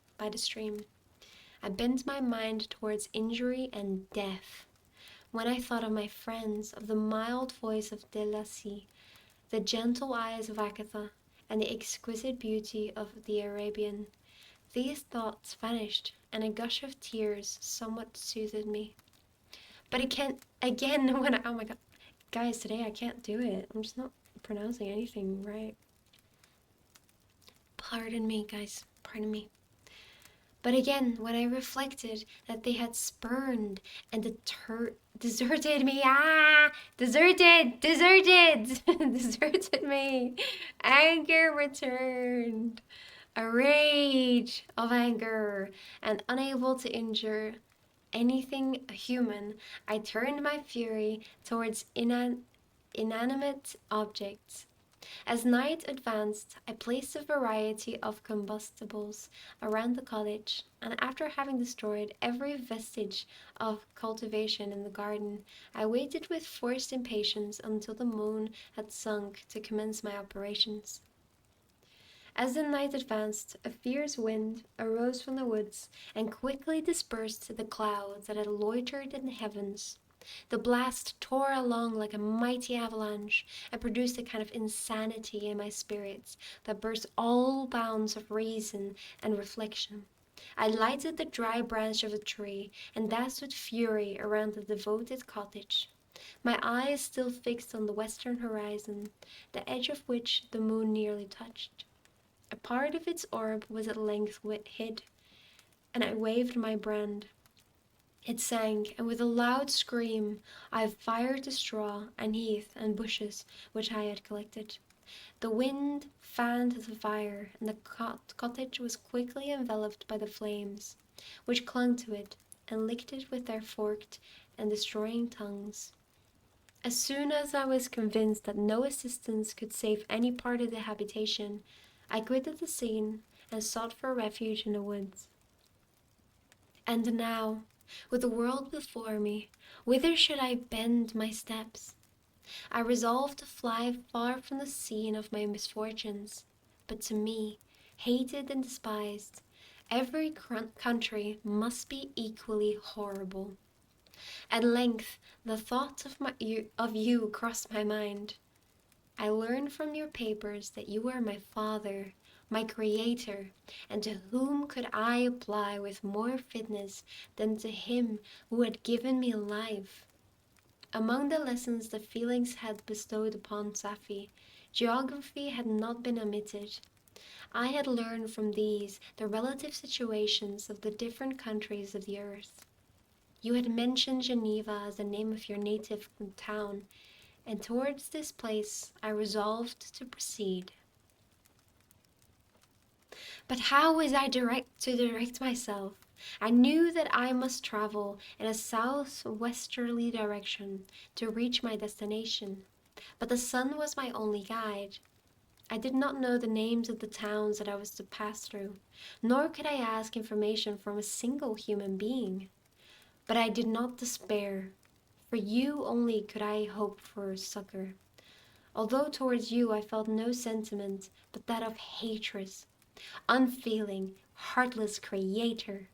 I bent my mind towards injury and death. When I thought of my friends, of the mild voice of Delacy, the gentle eyes of Agatha, and the exquisite beauty of the Arabian, these thoughts vanished, and a gush of tears somewhat soothed me. But again, when oh my god, guys, today I can't do it. I'm just not pronouncing anything right. Pardon me, guys, pardon me. But again, when I reflected that they had spurned and deserted me, deserted, deserted me, anger returned, a rage of anger, and unable to injure anything human, I turned my fury towards inanimate objects. As night advanced, I placed a variety of combustibles around the cottage, and after having destroyed every vestige of cultivation in the garden, I waited with forced impatience until the moon had sunk to commence my operations. As the night advanced, a fierce wind arose from the woods and quickly dispersed the clouds that had loitered in the heavens. The blast tore along like a mighty avalanche and produced a kind of insanity in my spirits that burst all bounds of reason and reflection. I lighted the dry branch of a tree and danced with fury around the devoted cottage, my eyes still fixed on the western horizon, the edge of which the moon nearly touched. A part of its orb was at length hid, and I waved my brand. It sank, and with a loud scream I fired the straw and heath and bushes which I had collected. The wind fanned the fire, and the cottage was quickly enveloped by the flames, which clung to it and licked it with their forked and destroying tongues. As soon as I was convinced that no assistance could save any part of the habitation, I quitted the scene and sought for refuge in the woods. And now, with the world before me, whither should I bend my steps? I resolved to fly far from the scene of my misfortunes. But to me, hated and despised, every country must be equally horrible. At length, the thought of you crossed my mind. I learned from your papers that you are my father, my creator, and to whom could I apply with more fitness than to him who had given me life? Among the lessons the feelings had bestowed upon Safie, geography had not been omitted. I had learned from these the relative situations of the different countries of the earth. You had mentioned Geneva as the name of your native town, and towards this place I resolved to proceed. But how was I to direct myself? I knew that I must travel in a southwesterly direction to reach my destination, but the sun was my only guide. I did not know the names of the towns that I was to pass through, nor could I ask information from a single human being. But I did not despair. For you only could I hope for succor, although towards you I felt no sentiment but that of hatred. Unfeeling, heartless creator!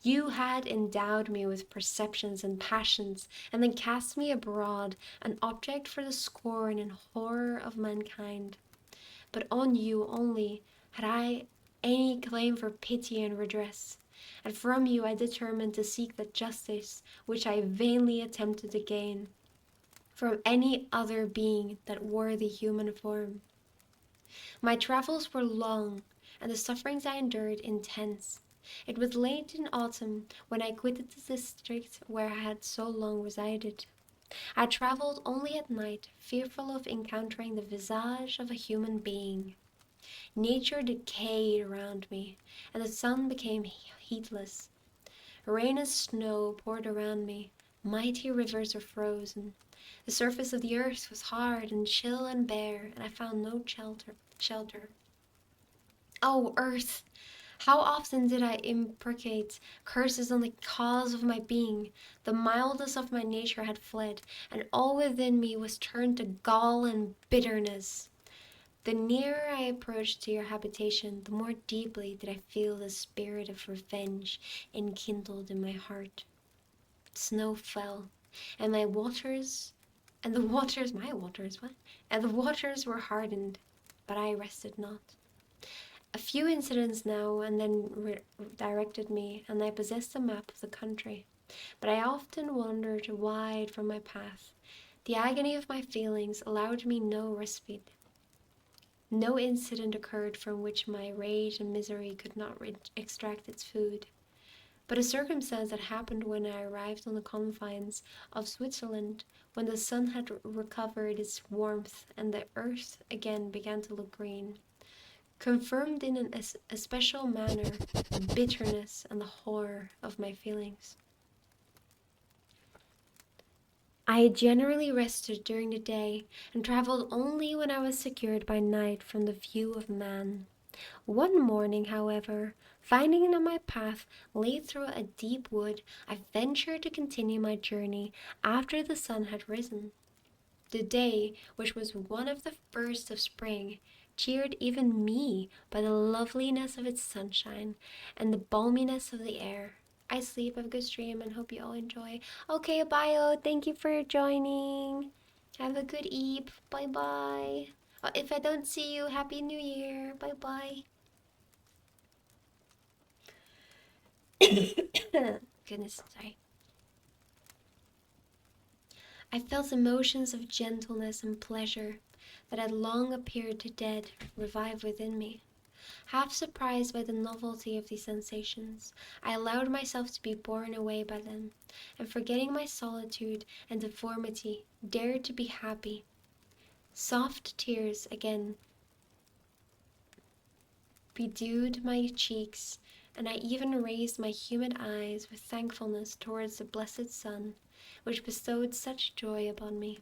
You had endowed me with perceptions and passions, and then cast me abroad, an object for the scorn and horror of mankind. But on you only had I any claim for pity and redress, and from you I determined to seek the justice which I vainly attempted to gain from any other being that wore the human form. My travels were long, and the sufferings I endured intense. It was late in autumn when I quitted the district where I had so long resided. I traveled only at night, fearful of encountering the visage of a human being. Nature decayed around me, and the sun became heatless. Rain and snow poured around me. Mighty rivers were frozen. The surface of the earth was hard and chill and bare, and I found no shelter. Oh, earth! How often did I imprecate curses on the cause of my being? The mildness of my nature had fled, and all within me was turned to gall and bitterness. The nearer I approached to your habitation, the more deeply did I feel the spirit of revenge enkindled in my heart. Snow fell, and my waters, my waters, what? And the waters were hardened, but I rested not. A few incidents now and then directed me, and I possessed a map of the country, but I often wandered wide from my path. The agony of my feelings allowed me no respite. No incident occurred from which my rage and misery could not extract its food. But a circumstance that happened when I arrived on the confines of Switzerland, when the sun had recovered its warmth and the earth again began to look green, confirmed in an especial manner the bitterness and the horror of my feelings. I generally rested during the day and traveled only when I was secured by night from the view of man. One morning, however, finding that my path lay through a deep wood, I ventured to continue my journey after the sun had risen. The day, which was one of the first of spring, cheered even me by the loveliness of its sunshine and the balminess of the air. I sleep, have a good stream, and hope you all enjoy. Okay, bio, thank you for joining. Have a good eep. Bye bye. If I don't see you, Happy New Year. Bye bye. Goodness, sorry. I felt emotions of gentleness and pleasure that had long appeared to dead revive within me. Half surprised by the novelty of these sensations, I allowed myself to be borne away by them, and forgetting my solitude and deformity, dared to be happy. Soft tears again bedewed my cheeks, and I even raised my humid eyes with thankfulness towards the blessed sun, which bestowed such joy upon me.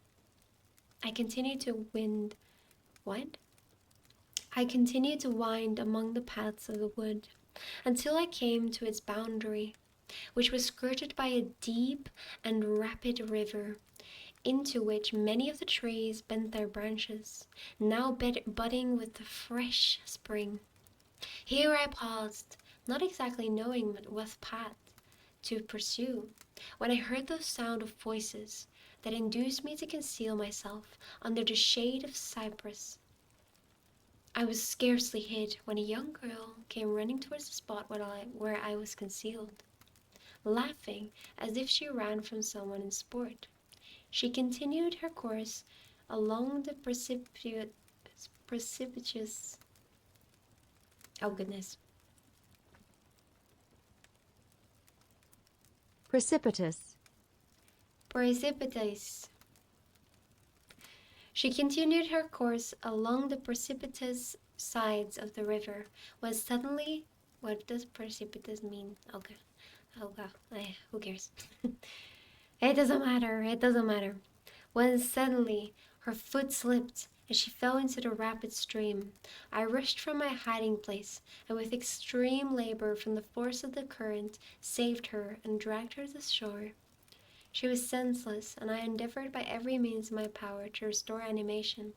I continued to wind. What? I continued to wind among the paths of the wood until I came to its boundary, which was skirted by a deep and rapid river, into which many of the trees bent their branches, now budding with the fresh spring. Here I paused, not exactly knowing what path to pursue, when I heard the sound of voices that induced me to conceal myself under the shade of cypress. I was scarcely hid when a young girl came running towards the spot where I was concealed, laughing as if she ran from someone in sport. She continued her course along the precipitous. Oh goodness. Precipitous. Precipitous. She continued her course along the precipitous sides of the river, when suddenly, what does precipitous mean? Okay. Oh god, who cares? It doesn't matter, it doesn't matter. When suddenly her foot slipped and she fell into the rapid stream. I rushed from my hiding place, and with extreme labor from the force of the current, saved her and dragged her to shore. She was senseless, and I endeavored by every means in my power to restore animation,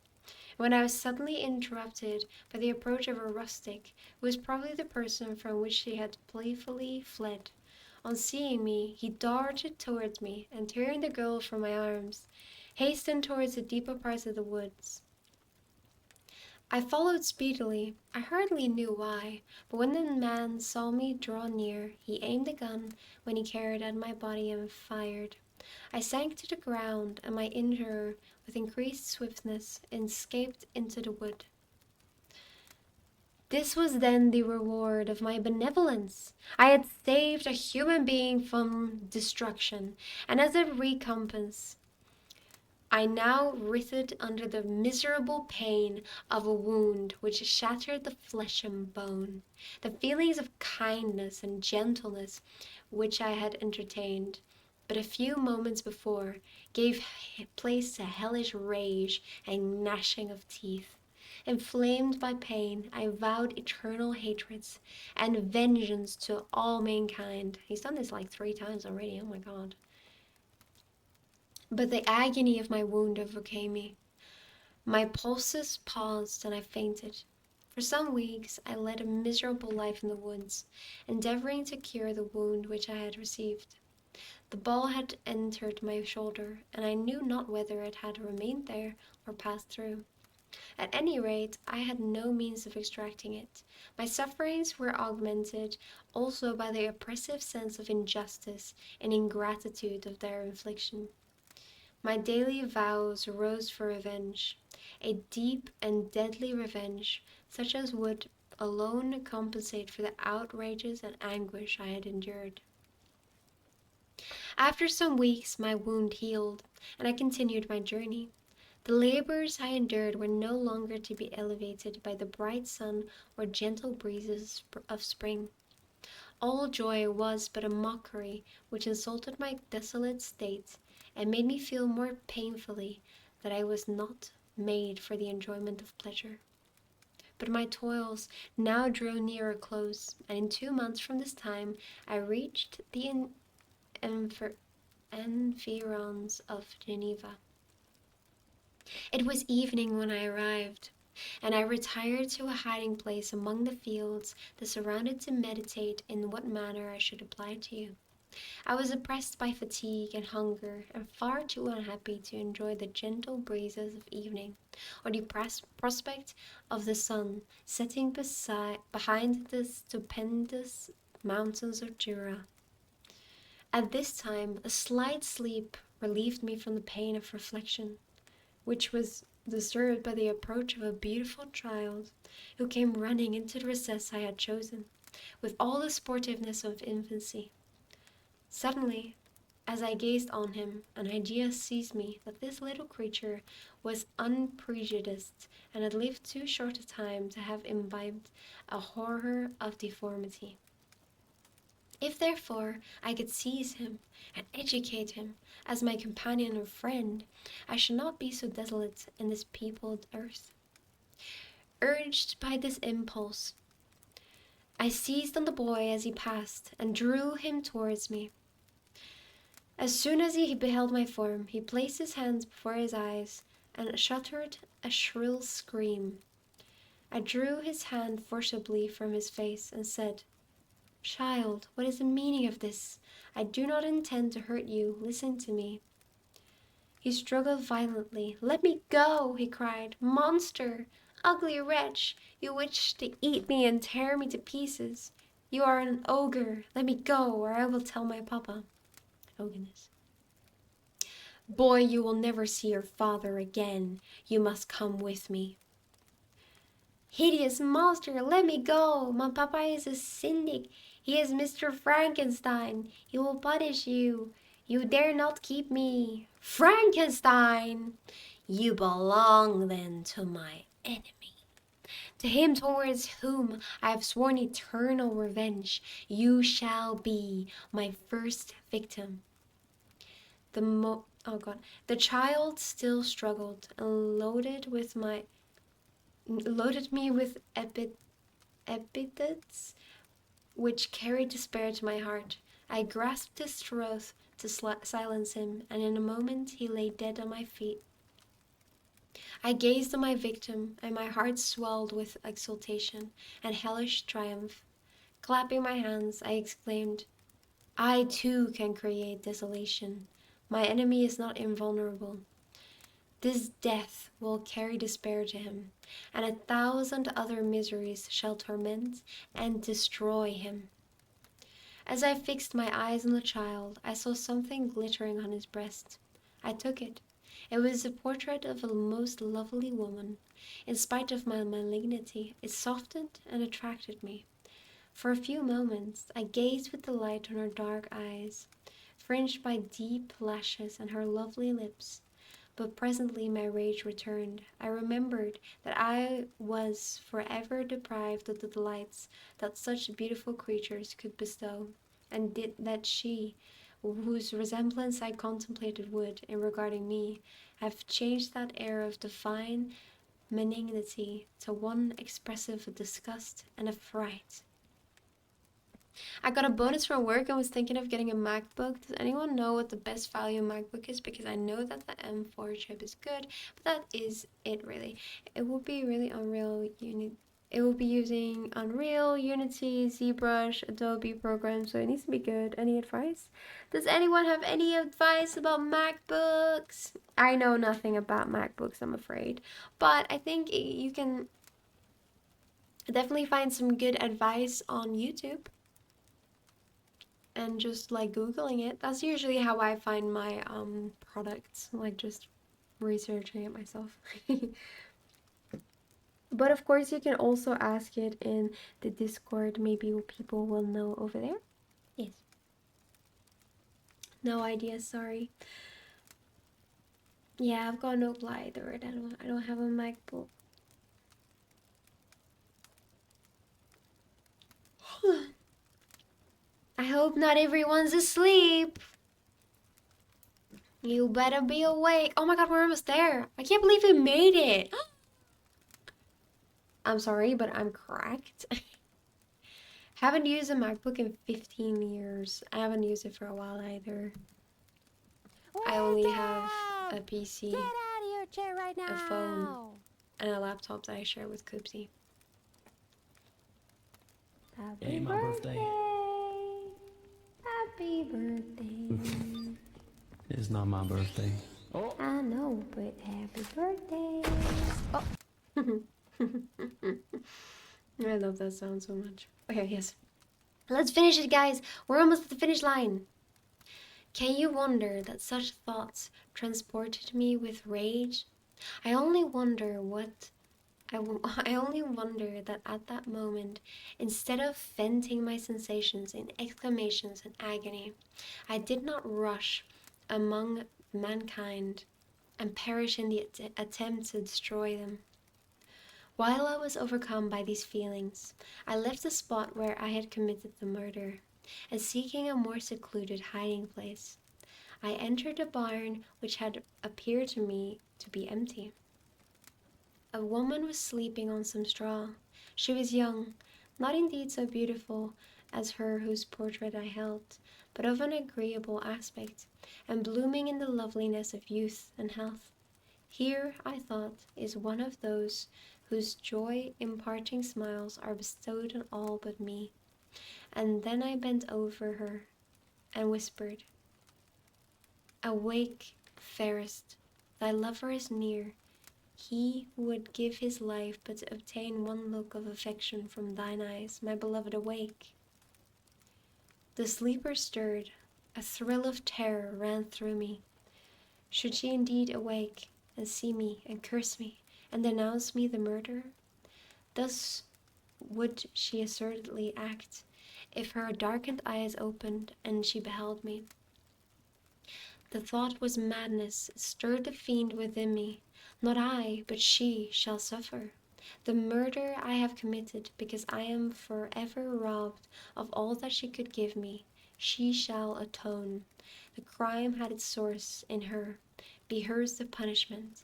when I was suddenly interrupted by the approach of a rustic, who was probably the person from which she had playfully fled. On seeing me, he darted towards me, and tearing the girl from my arms, hastened towards the deeper parts of the woods. I followed speedily. I hardly knew why, but when the man saw me draw near, he aimed a gun when he carried at my body and fired. I sank to the ground, and my injurer, with increased swiftness, escaped into the wood. This was then the reward of my benevolence. I had saved a human being from destruction, and as a recompense, I now writhed under the miserable pain of a wound which shattered the flesh and bone. The feelings of kindness and gentleness which I had entertained but a few moments before gave place to hellish rage and gnashing of teeth. Inflamed by pain, I vowed eternal hatreds and vengeance to all mankind. He's done this like 3 times already, oh my god. But the agony of my wound overcame me. My pulses paused and I fainted. For some weeks I led a miserable life in the woods, endeavoring to cure the wound which I had received. The ball had entered my shoulder, and I knew not whether it had remained there or passed through. At any rate, I had no means of extracting it. My sufferings were augmented also by the oppressive sense of injustice and ingratitude of their infliction. My daily vows rose for revenge, a deep and deadly revenge, such as would alone compensate for the outrages and anguish I had endured. After some weeks, my wound healed, and I continued my journey. The labors I endured were no longer to be elevated by the bright sun or gentle breezes of spring. All joy was but a mockery which insulted my desolate state and made me feel more painfully that I was not made for the enjoyment of pleasure. But my toils now drew near a close, and in 2 months from this time I reached the environs of Geneva. It was evening when I arrived, and I retired to a hiding place among the fields that surrounded to meditate in what manner I should apply to you. I was oppressed by fatigue and hunger, and far too unhappy to enjoy the gentle breezes of evening, or the prospect of the sun setting behind the stupendous mountains of Jura. At this time, a slight sleep relieved me from the pain of reflection, which was disturbed by the approach of a beautiful child who came running into the recess I had chosen, with all the sportiveness of infancy. Suddenly, as I gazed on him, an idea seized me that this little creature was unprejudiced and had lived too short a time to have imbibed a horror of deformity. If therefore I could seize him and educate him as my companion or friend, I should not be so desolate in this peopled earth. Urged by this impulse, I seized on the boy as he passed and drew him towards me. As soon as he beheld my form, he placed his hands before his eyes and uttered a shrill scream. I drew his hand forcibly from his face and said, "Child, what is the meaning of this? I do not intend to hurt you. Listen to me." He struggled violently. "Let me go!" he cried. "Monster! Ugly wretch! You wish to eat me and tear me to pieces. You are an ogre. Let me go, or I will tell my papa." Oh, goodness. "Boy, you will never see your father again. You must come with me." "Hideous monster, let me go. My papa is a syndic. He is Mr. Frankenstein. He will punish you. You dare not keep me." "Frankenstein! You belong then to my enemy, to him towards whom I have sworn eternal revenge. You shall be my first victim." Oh God. The child still struggled and loaded me with epithets which carried despair to my heart. I grasped his throat to silence him, and in a moment he lay dead at my feet. I gazed on my victim, and my heart swelled with exultation and hellish triumph. Clapping my hands, I exclaimed, "I too can create desolation. My enemy is not invulnerable. This death will carry despair to him, and 1,000 other miseries shall torment and destroy him." As I fixed my eyes on the child, I saw something glittering on his breast. I took it. It was a portrait of a most lovely woman. In spite of my malignity, it softened and attracted me. For a few moments, I gazed with delight on her dark eyes, fringed by deep lashes, and her lovely lips. But presently my rage returned. I remembered that I was forever deprived of the delights that such beautiful creatures could bestow, and that she, whose resemblance I contemplated, would, in regarding me, have changed that air of divine benignity to one expressive of disgust and affright. I got a bonus from work and was thinking of getting a MacBook. Does anyone know what the best value MacBook is? Because I know that the M4 chip is good, but that is it really. It will be really Unreal Unity. It will be using Unreal, Unity, ZBrush, Adobe programs, so it needs to be good. Any advice? Does anyone have any advice about MacBooks? I know nothing about MacBooks, I'm afraid, but I think you can definitely find some good advice on YouTube and just like googling it. That's usually how I find my products, like just researching it myself. But of course you can also ask it in the Discord. Maybe people will know over there. Yes. No idea, sorry. Yeah, I've got no glider. I don't have a MacBook. I hope not everyone's asleep. You better be awake. Oh my god, we're almost there. I can't believe we made it. I'm sorry, but I'm cracked. Haven't used a MacBook in 15 years. I haven't used it for a while either. I only have a PC, Get out of your chair right now. a phone, and a laptop that I share with Koopsie. Happy Ain't my birthday. Happy birthday. It's not my birthday. Oh. I know, but happy birthday. Oh. I love that sound so much. Okay, yes. Let's finish it, guys. We're almost at the finish line. Can you wonder that such thoughts transported me with rage? I only wonder I only wonder that at that moment, instead of venting my sensations in exclamations and agony, I did not rush among mankind and perish in the attempt to destroy them. While I was overcome by these feelings, I left the spot where I had committed the murder, and seeking a more secluded hiding place, I entered a barn which had appeared to me to be empty. A woman was sleeping on some straw. She was young, not indeed so beautiful as her whose portrait I held, but of an agreeable aspect, and blooming in the loveliness of youth and health. Here, I thought, is one of those whose joy-imparting smiles are bestowed on all but me. And then I bent over her and whispered, "Awake, fairest, thy lover is near. He who would give his life but to obtain one look of affection from thine eyes, my beloved, awake." The sleeper stirred. A thrill of terror ran through me. Should she indeed awake and see me and curse me and denounce me the murderer? Thus would she assuredly act if her darkened eyes opened and she beheld me. The thought was madness. It stirred the fiend within me. Not I, but she, shall suffer. The murder I have committed, because I am forever robbed of all that she could give me. She shall atone. The crime had its source in her. Be hers the punishment.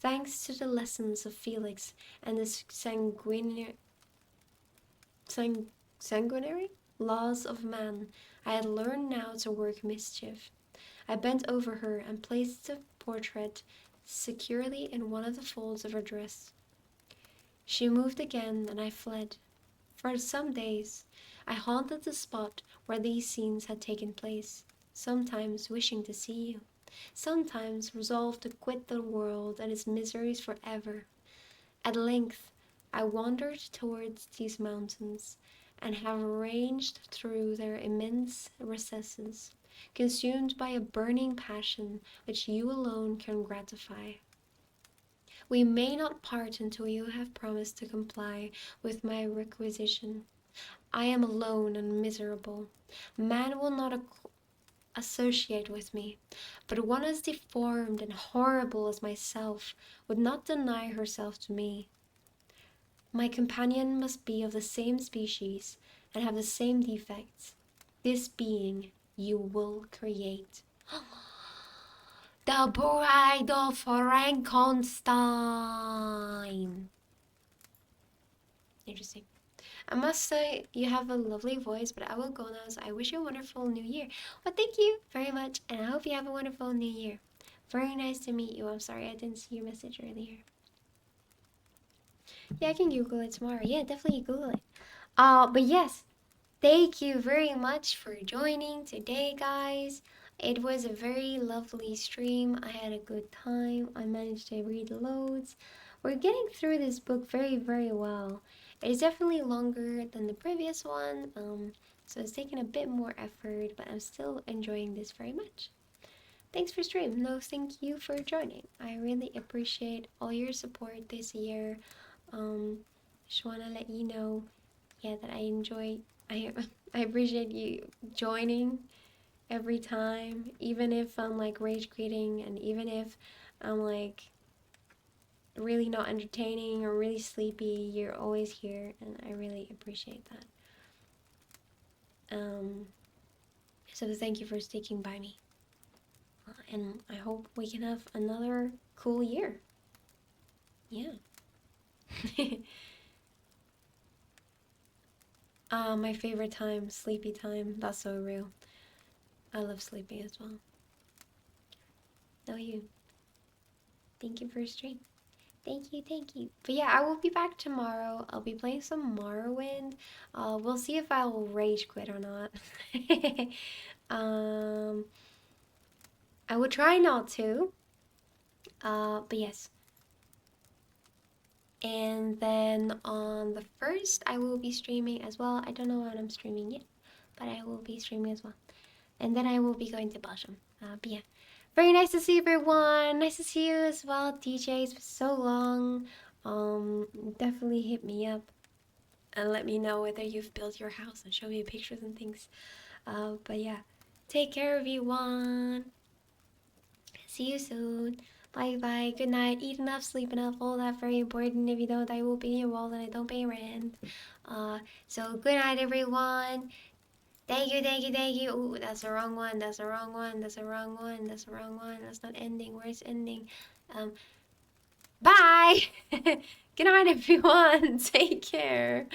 Thanks to the lessons of Felix and the sanguinary laws of man, I had learned now to work mischief. I bent over her and placed the portrait securely in one of the folds of her dress. She moved again, and I fled. For some days I haunted the spot where these scenes had taken place, sometimes wishing to see you, sometimes resolved to quit the world and its miseries forever. At length I wandered towards these mountains, and have ranged through their immense recesses, consumed by a burning passion which you alone can gratify. We may not part until you have promised to comply with my requisition. I am alone and miserable. Man will not associate with me, but one as deformed and horrible as myself would not deny herself to me. My companion must be of the same species and have the same defects. This being you will create. The Bride of Frankenstein. Interesting. I must say, you have a lovely voice, but I will go now. So I wish you a wonderful new year. Well, thank you very much, and I hope you have a wonderful new year. Very nice to meet you. I'm sorry I didn't see your message earlier. Yeah, I can Google it tomorrow. Yeah, definitely Google it. But yes, thank you very much for joining today, guys. It was a very lovely stream. I had a good time. I managed to read loads. We're getting through this book very, very well. It is definitely longer than the previous one, so it's taking a bit more effort, but I'm still enjoying this very much. Thanks for stream. No, thank you for joining. I really appreciate all your support this year. Just want to let you know, yeah, that I I appreciate you joining every time, even if I'm like rage quitting, and even if I'm like really not entertaining or really sleepy, you're always here, and I really appreciate that. So thank you for sticking by me, and I hope we can have another cool year. Yeah. My favorite time, sleepy time. That's so real. I love sleeping as well. No, you. Thank you for stream. Thank you, thank you. But yeah, I will be back tomorrow. I'll be playing some Morrowind. We'll see if I'll rage quit or not. um, I will try not to. But yes. And then on the 1st, I will be streaming as well. I don't know when I'm streaming yet, but I will be streaming as well. And then I will be going to Belgium. But yeah. Very nice to see everyone. Nice to see you as well, DJ. It's been so long. Definitely hit me up and let me know whether you've built your house and show me pictures and things. But yeah, take care, everyone. See you soon. Bye bye. Good night. Eat enough, sleep enough. All that very important. If you don't, I will pay your wall and I don't pay rent. So good night, everyone. Thank you, thank you, thank you. Ooh, that's the wrong one. That's the wrong one. That's the wrong one. That's the wrong one. That's not ending. Where's ending? Bye. Good night, everyone. Take care.